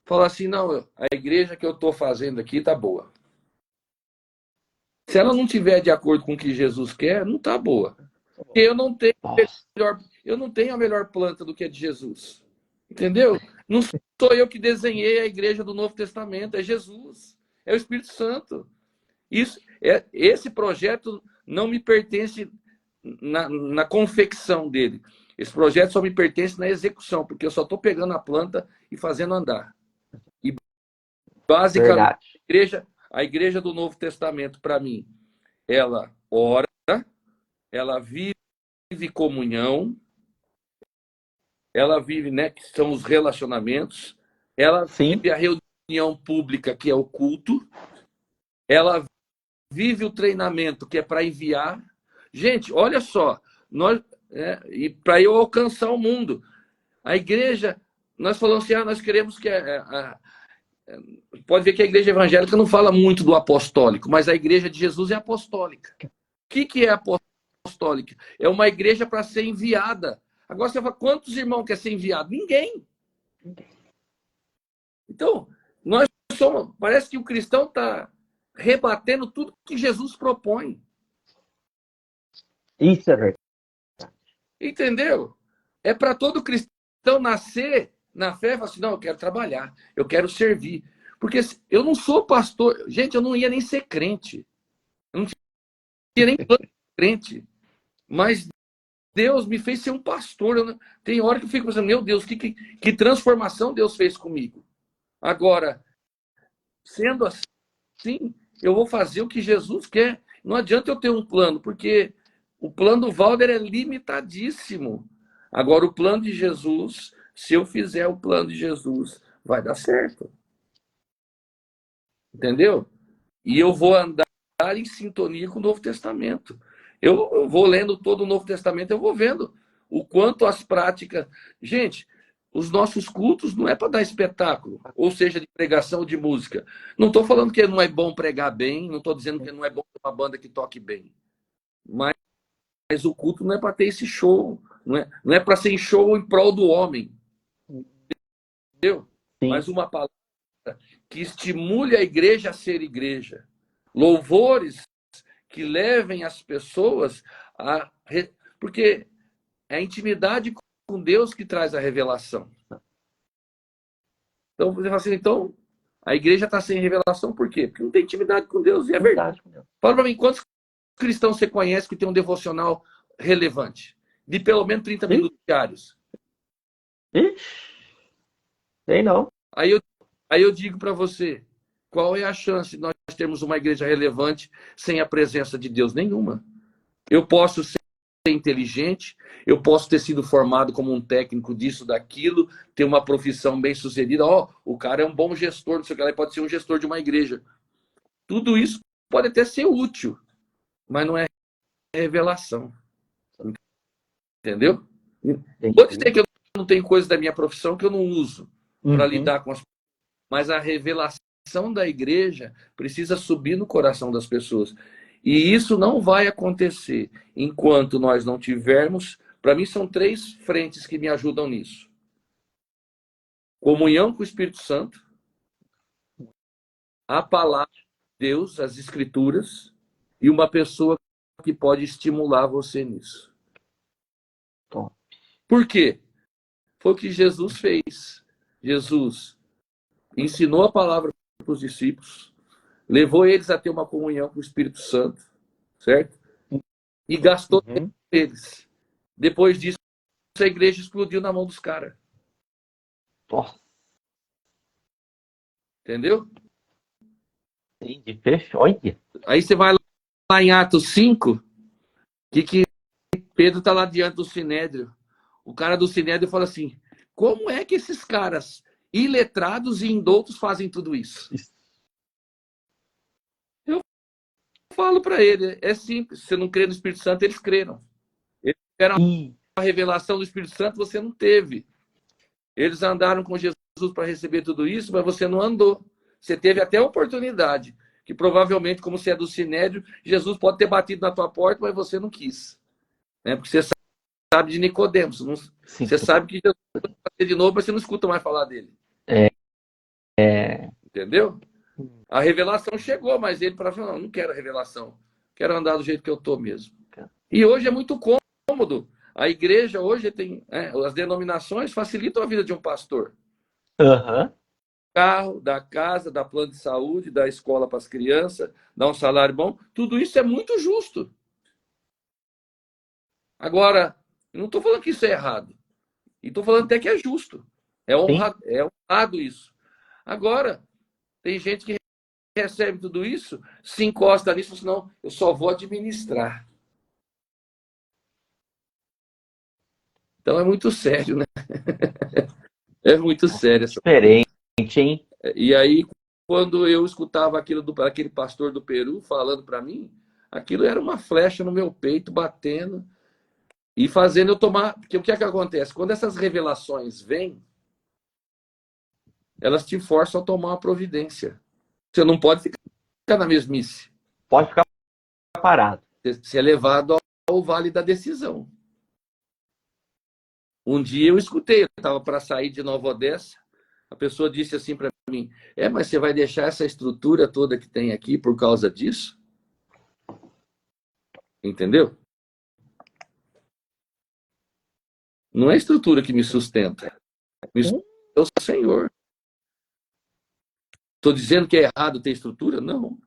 falar assim, não, a igreja que eu estou fazendo aqui tá boa. Se ela não tiver de acordo com o que Jesus quer, não tá boa. Porque eu não tenho a melhor planta do que a de Jesus. Entendeu? Não sou eu que desenhei a igreja do Novo Testamento, é Jesus, é o Espírito Santo. Esse projeto não me pertence na confecção dele. Esse projeto só me pertence na execução, porque eu só estou pegando a planta e fazendo andar. E basicamente, a igreja do Novo Testamento, para mim, ela ora, ela vive comunhão, ela vive, né, que são os relacionamentos, ela vive a reunião pública, que é o culto, ela vive o treinamento, que é para enviar. Gente, olha só, e para eu alcançar o mundo, a igreja, nós falamos assim, nós queremos que pode ver que a igreja evangélica não fala muito do apostólico, mas a igreja de Jesus é apostólica. O que é apostólica? É uma igreja para ser enviada. Agora você fala, quantos irmãos quer ser enviado? Ninguém. Então, parece que o cristão está rebatendo tudo que Jesus propõe. Isso é verdade. Entendeu? É para todo cristão nascer na fé e falar assim, não, eu quero trabalhar, eu quero servir. Porque eu não sou pastor. Gente, eu não ia nem ser crente. Eu não tinha nem plano de crente. Mas Deus me fez ser um pastor. Tem hora que eu fico pensando, meu Deus, que transformação Deus fez comigo. Agora, sendo assim, eu vou fazer o que Jesus quer. Não adianta eu ter um plano, porque o plano do Valder é limitadíssimo. Agora, o plano de Jesus, se eu fizer o plano de Jesus, vai dar certo. Entendeu? E eu vou andar em sintonia com o Novo Testamento. Eu vou lendo todo o Novo Testamento, eu vou vendo o quanto as práticas... Gente, os nossos cultos não é para dar espetáculo, ou seja, de pregação ou de música. Não estou falando que não é bom pregar bem, não estou dizendo que não é bom ter uma banda que toque bem. Mas o culto não é para ter esse show, não é para ser show em prol do homem. Entendeu? Sim. Mas uma palavra que estimule a igreja a ser igreja. Louvores que levem as pessoas a... Porque é a intimidade com Deus que traz a revelação. Então, você fala assim, então, a igreja está sem revelação por quê? Porque não tem intimidade com Deus, e é verdade. Fala para mim, quantos cristãos você conhece que tem um devocional relevante? De pelo menos 30 minutos diários. Sei não. Aí eu digo para você, qual é a chance de nós termos uma igreja relevante sem a presença de Deus? Nenhuma. Eu posso ser inteligente, eu posso ter sido formado como um técnico disso, daquilo, ter uma profissão bem sucedida. O cara é um bom gestor, não sei o que, ele pode ser um gestor de uma igreja. Tudo isso pode até ser útil, mas não é revelação. Entendeu? Vou dizer que eu não tenho coisa da minha profissão que eu não uso para lidar com as... Mas a revelação da igreja precisa subir no coração das pessoas. E isso não vai acontecer enquanto nós não tivermos... Para mim, são 3 frentes que me ajudam nisso. Comunhão com o Espírito Santo, a palavra de Deus, as Escrituras, e uma pessoa que pode estimular você nisso. Por quê? Foi o que Jesus fez. Jesus ensinou a palavra para os discípulos, levou eles a ter uma comunhão com o Espírito Santo, certo? E gastou tempo com eles. Depois disso, a igreja explodiu na mão dos caras. Entendeu? Entendi. Olha. Aí você vai lá em Atos 5, que Pedro está lá diante do Sinédrio. O cara do Sinédrio fala assim, como é que esses caras iletrados e indoutos fazem tudo isso? Eu falo para ele, é simples, você não crê no Espírito Santo, eles creram. Eles tiveram a revelação do Espírito Santo, você não teve. Eles andaram com Jesus para receber tudo isso, mas você não andou. Você teve até a oportunidade, que provavelmente, como você é do Sinédrio, Jesus pode ter batido na tua porta, mas você não quis. Né? Porque você sabe de Nicodemos. Você sabe que Jesus vai fazer de novo, mas você não escuta mais falar dele. Entendeu? A revelação chegou, mas ele falou, não quero a revelação. Quero andar do jeito que eu estou mesmo. E hoje é muito cômodo. A igreja hoje tem... as denominações facilitam a vida de um pastor. Aham. Carro, da casa, da plano de saúde, da escola para as crianças, dá um salário bom. Tudo isso é muito justo. Agora, eu não estou falando que isso é errado. E estou falando até que é justo. É honrado isso. Agora, tem gente que recebe tudo isso, se encosta nisso, senão eu só vou administrar. Então é muito sério, né? É muito sério essa Diferente, hein? E aí, quando eu escutava aquele pastor do Peru falando para mim, aquilo era uma flecha no meu peito, batendo e fazendo eu tomar... Porque o que é que acontece? Quando essas revelações vêm, elas te forçam a tomar uma providência. Você não pode ficar na mesmice. Pode ficar parado. Você é levado ao vale da decisão. Um dia eu escutei, eu estava para sair de Nova Odessa, a pessoa disse assim para mim, mas você vai deixar essa estrutura toda que tem aqui por causa disso? Entendeu? Não é a estrutura que me sustenta. Me sustenta é o Senhor. Estou dizendo que é errado ter estrutura? Não.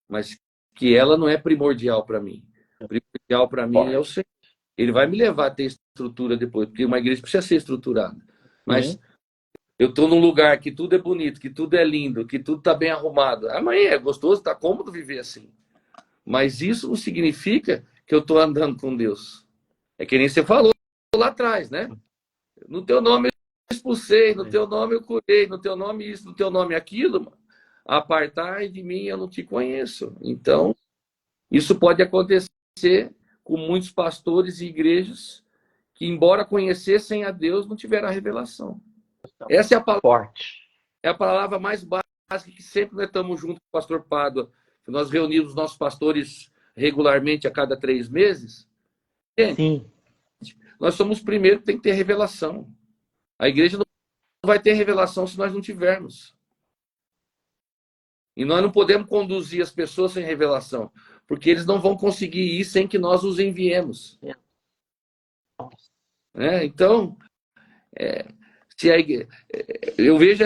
Mas que ela não é primordial para mim. Primordial para mim é o Senhor. Ele vai me levar a ter estrutura depois, porque uma igreja precisa ser estruturada. Mas eu estou num lugar que tudo é bonito, que tudo é lindo, que tudo está bem arrumado. Amanhã é gostoso, está cômodo viver assim. Mas isso não significa que eu estou andando com Deus. É que nem você falou lá atrás, né? No teu nome eu expulsei, no teu nome eu curei, no teu nome isso, no teu nome aquilo. Apartai de mim, eu não te conheço. Então, isso pode acontecer com muitos pastores e igrejas que, embora conhecessem a Deus, não tiveram a revelação. Essa é a palavra, Forte. é a palavra mais básica que sempre nós estamos junto com o pastor Pádua. Nós reunimos nossos pastores regularmente a cada 3 meses. Gente, Sim. nós somos os primeiros que tem que ter revelação. A igreja não vai ter revelação se nós não tivermos. E nós não podemos conduzir as pessoas sem revelação, porque eles não vão conseguir ir sem que nós os enviemos. Então, eu vejo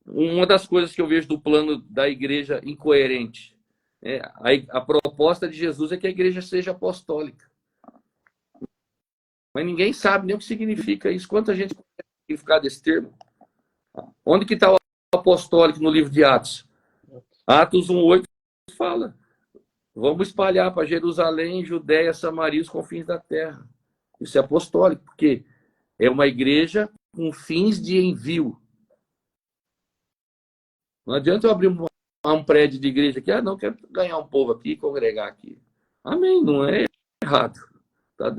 uma das coisas que eu vejo do plano da igreja incoerente. A proposta de Jesus é que a igreja seja apostólica. Mas ninguém sabe nem o que significa isso. Quanta gente conhece o significado desse termo? Onde que está o apostólico no livro de Atos? Atos 1:8 fala: vamos espalhar para Jerusalém, Judéia, Samaria, os confins da terra. Isso é apostólico, porque é uma igreja com fins de envio. Não adianta eu abrir um prédio de igreja aqui, não, quero ganhar um povo aqui, congregar aqui. Amém, não é errado. Tá?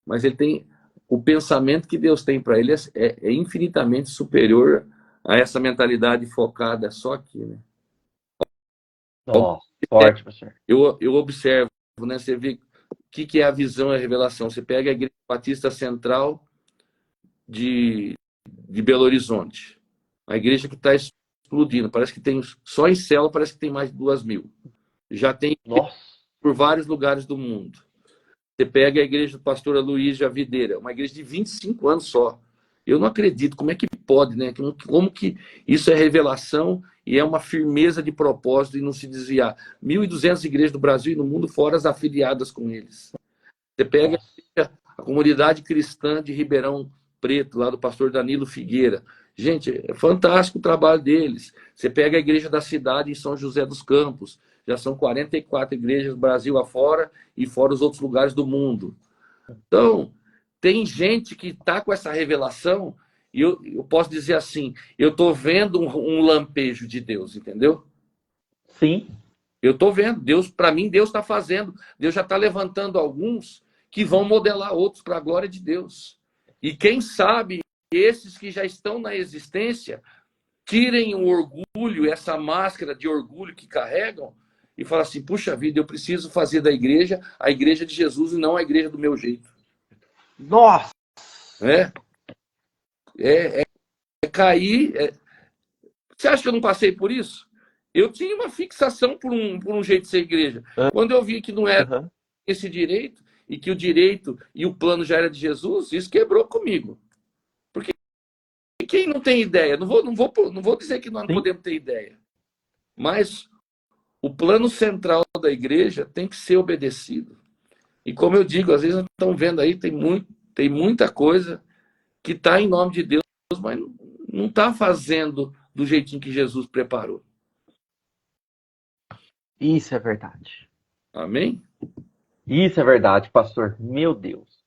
Mas ele tem o pensamento que Deus tem para ele é infinitamente superior a essa mentalidade focada só aqui, né? Forte, pastor. Eu observo, né? Você vê o que é a visão e a revelação. Você pega a Igreja Batista Central de Belo Horizonte, a igreja que está explodindo, parece que tem, só em célula parece que tem mais de 2.000. Já tem por vários lugares do mundo. Você pega a igreja do pastor Aloysio Videira, uma igreja de 25 anos só. Eu não acredito, como é que pode, né? Como que isso é revelação e é uma firmeza de propósito e não se desviar. 1.200 igrejas do Brasil e no mundo, fora as afiliadas com eles. Você pega a comunidade cristã de Ribeirão Preto, lá do pastor Danilo Figueira. Gente, é fantástico o trabalho deles. Você pega a igreja da cidade em São José dos Campos. Já são 44 igrejas do Brasil afora e fora os outros lugares do mundo. Então, tem gente que está com essa revelação e eu posso dizer assim, eu estou vendo um lampejo de Deus, entendeu? Sim. Eu estou vendo. Deus, para mim, Deus está fazendo. Deus já está levantando alguns que vão modelar outros para a glória de Deus. E quem sabe, esses que já estão na existência, tirem o orgulho, essa máscara de orgulho que carregam, e falam assim, puxa vida, eu preciso fazer da igreja a igreja de Jesus e não a igreja do meu jeito. Nossa! É cair, Você acha que eu não passei por isso? Eu tinha uma fixação por um jeito de ser igreja. Quando eu vi que não era esse direito, e que o direito e o plano já era de Jesus, isso quebrou comigo. Porque quem não tem ideia, não vou dizer que nós não podemos ter ideia, mas o plano central da igreja tem que ser obedecido. E como eu digo, às vezes nós estamos vendo aí, tem muita coisa que está em nome de Deus, mas não está fazendo do jeitinho que Jesus preparou. Isso é verdade. Amém? Isso é verdade, pastor. Meu Deus.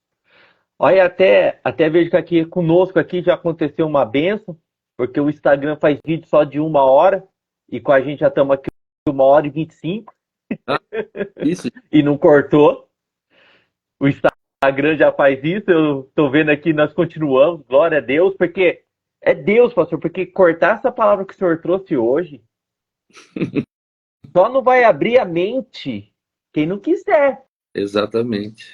Olha, até vejo que aqui conosco aqui já aconteceu uma bênção, porque o Instagram faz vídeo só de 1 hora, e com a gente já estamos aqui 1h25, Isso. e não cortou. O Instagram já faz isso, eu estou vendo aqui, nós continuamos, glória a Deus, porque é Deus, pastor, porque cortar essa palavra que o senhor trouxe hoje, só não vai abrir a mente quem não quiser. Exatamente.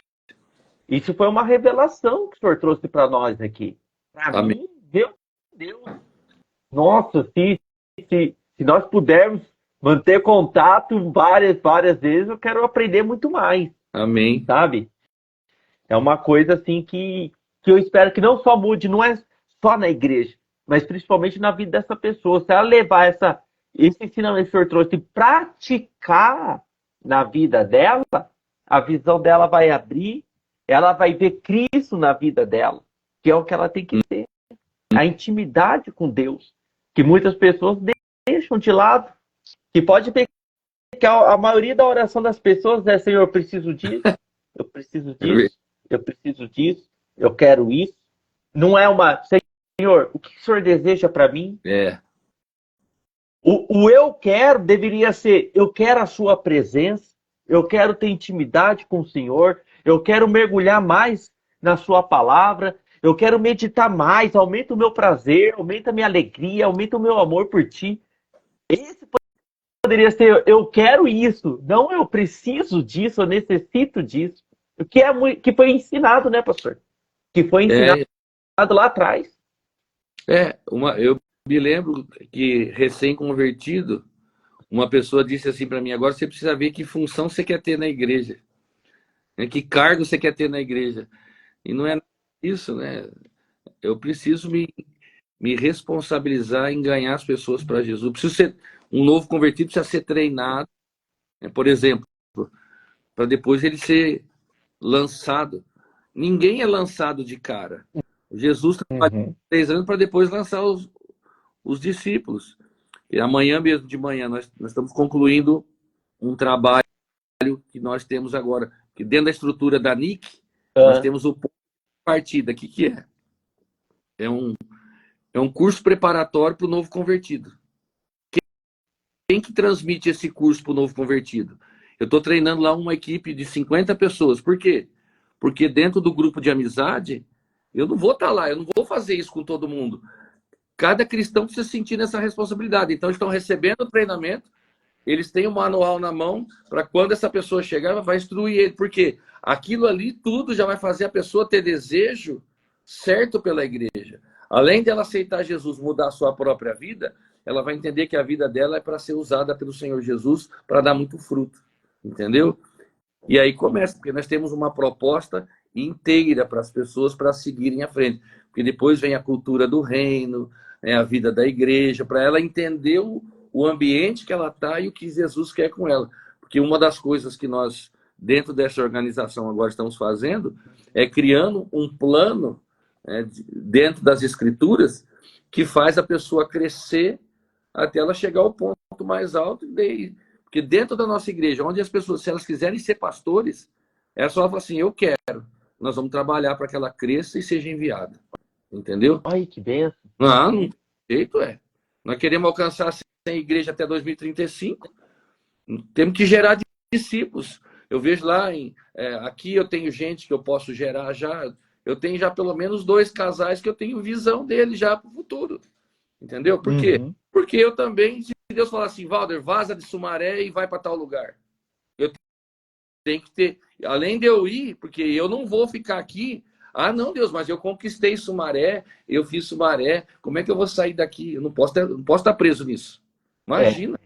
Isso foi uma revelação que o senhor trouxe para nós aqui. Para mim, meu Deus. Nossa, se nós pudermos manter contato várias vezes, eu quero aprender muito mais. Amém. Sabe? É uma coisa assim que eu espero que não só mude, não é só na igreja, mas principalmente na vida dessa pessoa. Se ela levar esse ensinamento que o senhor trouxe e praticar na vida dela, a visão dela vai abrir, ela vai ver Cristo na vida dela, que é o que ela tem que ter. A intimidade com Deus, que muitas pessoas deixam de lado. Que pode ver que a maioria da oração das pessoas é: Senhor, eu preciso disso, eu preciso disso, eu preciso disso, eu quero isso. Não é uma: Senhor, o que o Senhor deseja para mim? O eu quero deveria ser: eu quero a sua presença, eu quero ter intimidade com o Senhor, eu quero mergulhar mais na sua palavra, eu quero meditar mais, aumenta o meu prazer, aumenta a minha alegria, aumenta o meu amor por ti. Esse poderia ser: eu quero isso, não eu preciso disso, eu necessito disso. O que foi ensinado, né, pastor? Que foi ensinado lá atrás. Eu me lembro que, recém-convertido, uma pessoa disse assim para mim: agora você precisa ver que função você quer ter na igreja, que cargo você quer ter na igreja. E não é isso, né? Eu preciso me responsabilizar em ganhar as pessoas para Jesus. Eu preciso ser um novo convertido, precisa ser treinado, né? Por exemplo, para depois ele ser lançado. Ninguém é lançado de cara. Jesus trabalhou 3 anos para depois lançar os discípulos. E amanhã mesmo de manhã nós estamos concluindo um trabalho que nós temos agora, que dentro da estrutura da NIC, nós temos o ponto de partida. O que é? É um curso preparatório para o novo convertido. Quem que transmite esse curso para o novo convertido? Eu estou treinando lá uma equipe de 50 pessoas. Por quê? Porque dentro do grupo de amizade, eu não vou estar lá, eu não vou fazer isso com todo mundo. Cada cristão precisa sentir essa responsabilidade. Então, estão recebendo o treinamento, eles têm o manual na mão, para quando essa pessoa chegar, ela vai instruir ele. Por quê? Aquilo ali, tudo já vai fazer a pessoa ter desejo certo pela igreja. Além de ela aceitar Jesus, mudar a sua própria vida, ela vai entender que a vida dela é para ser usada pelo Senhor Jesus para dar muito fruto. Entendeu? E aí começa, porque nós temos uma proposta inteira para as pessoas para seguirem à frente. Porque depois vem a cultura do reino, né, a vida da igreja, para ela entender o ambiente que ela está e o que Jesus quer com ela. Porque uma das coisas que nós, dentro dessa organização, agora estamos fazendo, é criando um plano, né, dentro das escrituras, que faz a pessoa crescer até ela chegar ao ponto mais alto. Porque dentro da nossa igreja, onde as pessoas, se elas quiserem ser pastores, elas só falam assim: eu quero. Nós vamos trabalhar para que ela cresça e seja enviada. Entendeu? Ai, que benção. Não tem jeito, Nós queremos alcançar a igreja até 2035. Temos que gerar discípulos. Eu vejo lá, aqui eu tenho gente que eu posso gerar já. Eu tenho já pelo menos 2 casais que eu tenho visão deles já para o futuro. Entendeu? Por quê? Porque eu também, se Deus falar assim: Valder, vaza de Sumaré e vai para tal lugar. Eu tenho que ter, além de eu ir, porque eu não vou ficar aqui Ah, não, Deus, mas eu conquistei Sumaré, eu fiz Sumaré, como é que eu vou sair daqui? Eu não posso estar preso nisso. É, Imagina,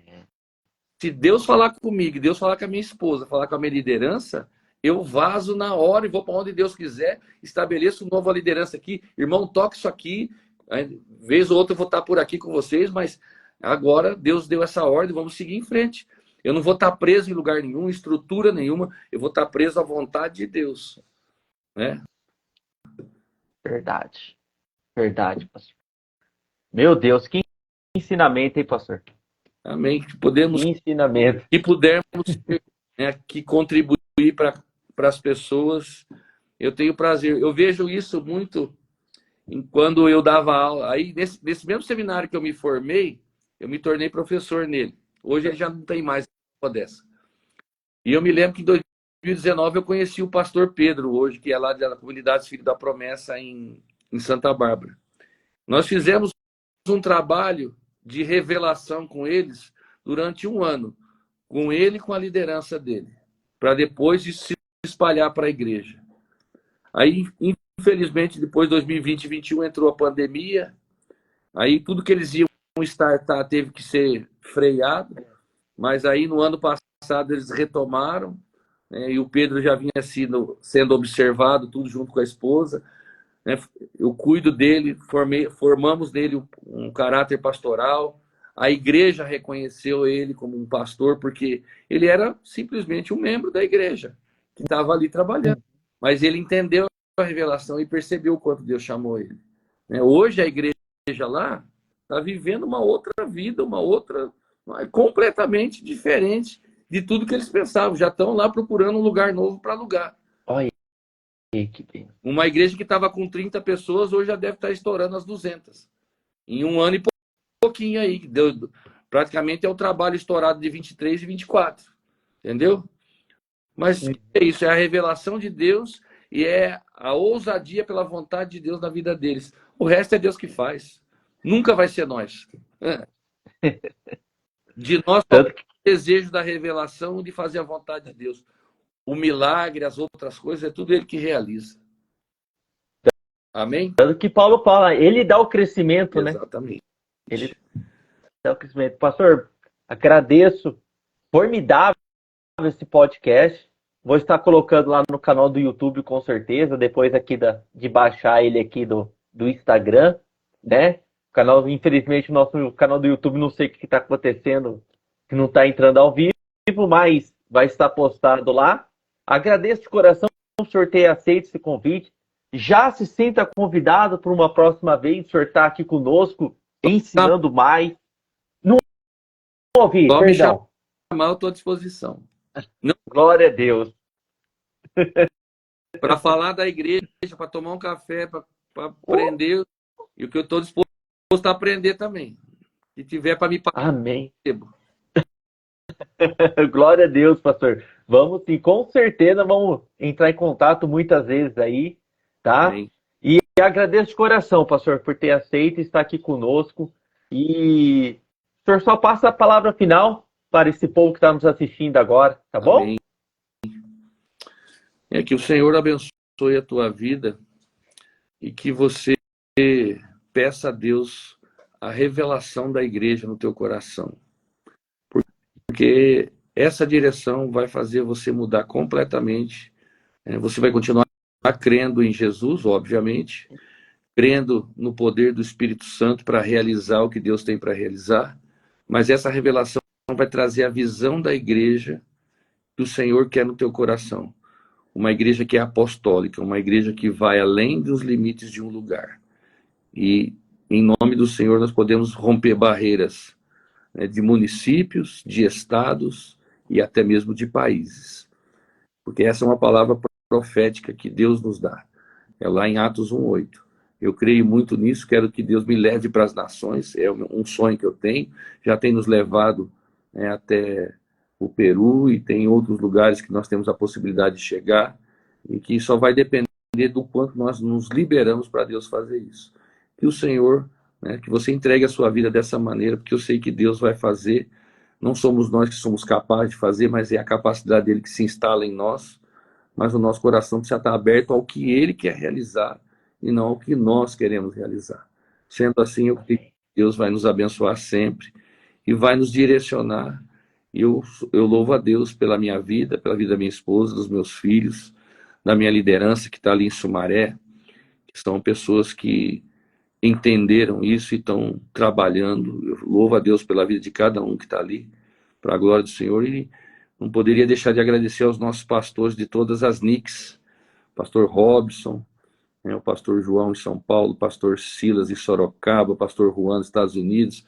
se Deus falar comigo, Deus falar com a minha esposa, falar com a minha liderança, eu vazo na hora e vou para onde Deus quiser, estabeleço nova liderança aqui. Irmão, toque isso aqui, vez ou outra eu vou estar por aqui com vocês, mas agora Deus deu essa ordem, vamos seguir em frente. Eu não vou estar preso em lugar nenhum, estrutura nenhuma, eu vou estar preso à vontade de Deus, né? verdade. Verdade, pastor. Meu Deus, que ensinamento, hein, pastor? Amém. Que podemos, Que ensinamento. que pudermos, né, que contribuir para as pessoas. Eu tenho prazer. Eu vejo isso muito quando eu dava aula. Aí, nesse mesmo seminário que eu me formei, eu me tornei professor nele. Hoje ele já não tem mais uma dessa. E eu me lembro que em 2019 eu conheci o pastor Pedro, hoje, que é lá da comunidade Filho da Promessa, em Santa Bárbara. Nós fizemos um trabalho de revelação com eles durante um ano, com ele e com a liderança dele, para depois se espalhar para a igreja. Aí, infelizmente, depois de 2020 e 2021 entrou a pandemia, aí tudo que eles iam startar teve que ser freado, mas aí no ano passado eles retomaram, né, e o Pedro já vinha sendo observado, tudo junto com a esposa, né? Eu cuido dele, formamos nele um caráter pastoral, a igreja reconheceu ele como um pastor, porque ele era simplesmente um membro da igreja, que estava ali trabalhando, mas ele entendeu a revelação e percebeu o quanto Deus chamou ele, né? Hoje a igreja lá está vivendo uma outra vida, completamente diferente de tudo que eles pensavam. Já estão lá procurando um lugar novo para alugar. Olha aí, que bem. Uma igreja que estava com 30 pessoas, hoje já deve estar estourando as 200. Em um ano e pouquinho aí. Praticamente é o trabalho estourado de 23 e 24. Entendeu? Mas é isso, é a revelação de Deus e é a ousadia pela vontade de Deus na vida deles. O resto é Deus que faz. Nunca vai ser nós. De nós, só o desejo da revelação de fazer a vontade de Deus. O milagre, as outras coisas, é tudo Ele que realiza. Amém? Tanto que Paulo fala, ele dá o crescimento, né? Exatamente. Ele dá o crescimento. Pastor, agradeço. Formidável esse podcast. Vou estar colocando lá no canal do YouTube, com certeza, depois aqui de baixar ele aqui do Instagram, né? O canal, infelizmente, o nosso canal do YouTube, não sei o que está acontecendo, que não está entrando ao vivo, mas vai estar postado lá. Agradeço de coração o senhor ter aceito esse convite. Já se sinta convidado para uma próxima vez, o senhor está aqui conosco, ensinando mais. Não ouvi, Só perdão. Me chamar, eu estou à disposição. Não, glória a Deus. para falar da igreja, para tomar um café, para aprender, e o que eu estou disposto a aprender também. Se tiver para me passar. Amém. Glória a Deus, pastor. Vamos sim, com certeza vamos entrar em contato muitas vezes aí, tá? Amém. E agradeço de coração, pastor, por ter aceito estar aqui conosco. E o senhor só passa a palavra final para esse povo que está nos assistindo agora, tá bom? Amém. É que o Senhor abençoe a tua vida e que você peça a Deus a revelação da igreja no teu coração. Porque essa direção vai fazer você mudar completamente. Você vai continuar crendo em Jesus, obviamente, crendo no poder do Espírito Santo para realizar o que Deus tem para realizar, mas essa revelação vai trazer a visão da igreja que o Senhor quer no teu coração. Uma igreja que é apostólica, uma igreja que vai além dos limites de um lugar. E, em nome do Senhor, nós podemos romper barreiras, né, de municípios, de estados e até mesmo de países. Porque essa é uma palavra profética que Deus nos dá. É lá em Atos 1:8. Eu creio muito nisso, quero que Deus me leve para as nações, é um sonho que eu tenho, já tem nos levado, né, até o Peru e tem outros lugares que nós temos a possibilidade de chegar e que só vai depender do quanto nós nos liberamos para Deus fazer isso. Que o Senhor, né, que você entregue a sua vida dessa maneira, porque eu sei que Deus vai fazer, não somos nós que somos capazes de fazer, mas é a capacidade dele que se instala em nós, mas o nosso coração precisa estar aberto ao que Ele quer realizar e não ao que nós queremos realizar. Sendo assim, eu creio que Deus vai nos abençoar sempre e vai nos direcionar. E eu louvo a Deus pela minha vida, pela vida da minha esposa, dos meus filhos, da minha liderança que está ali em Sumaré, que são pessoas que entenderam isso e estão trabalhando. Eu louvo a Deus pela vida de cada um que está ali, para a glória do Senhor. E não poderia deixar de agradecer aos nossos pastores de todas as NICs, pastor Robson, o pastor João em São Paulo, o pastor Silas em Sorocaba, o pastor Juan nos Estados Unidos,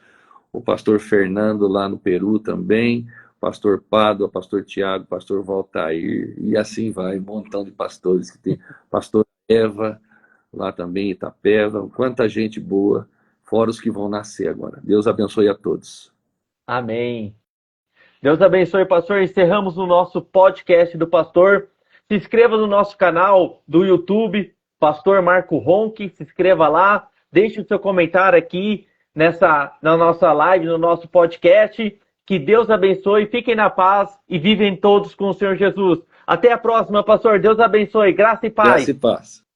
o pastor Fernando lá no Peru também, o pastor Pádua, o pastor Tiago, o pastor Valtair, e assim vai, um montão de pastores que tem, pastor Eva, lá também em Itapeva, quanta gente boa, fora os que vão nascer agora. Deus abençoe a todos. Amém. Deus abençoe, pastor. Encerramos o nosso podcast do pastor. Se inscreva no nosso canal do YouTube, Pastor Marco Ronchi. Se inscreva lá. Deixe o seu comentário aqui na nossa live, no nosso podcast. Que Deus abençoe. Fiquem na paz e vivem todos com o Senhor Jesus. Até a próxima, pastor. Deus abençoe. Graça e paz. Graça e paz.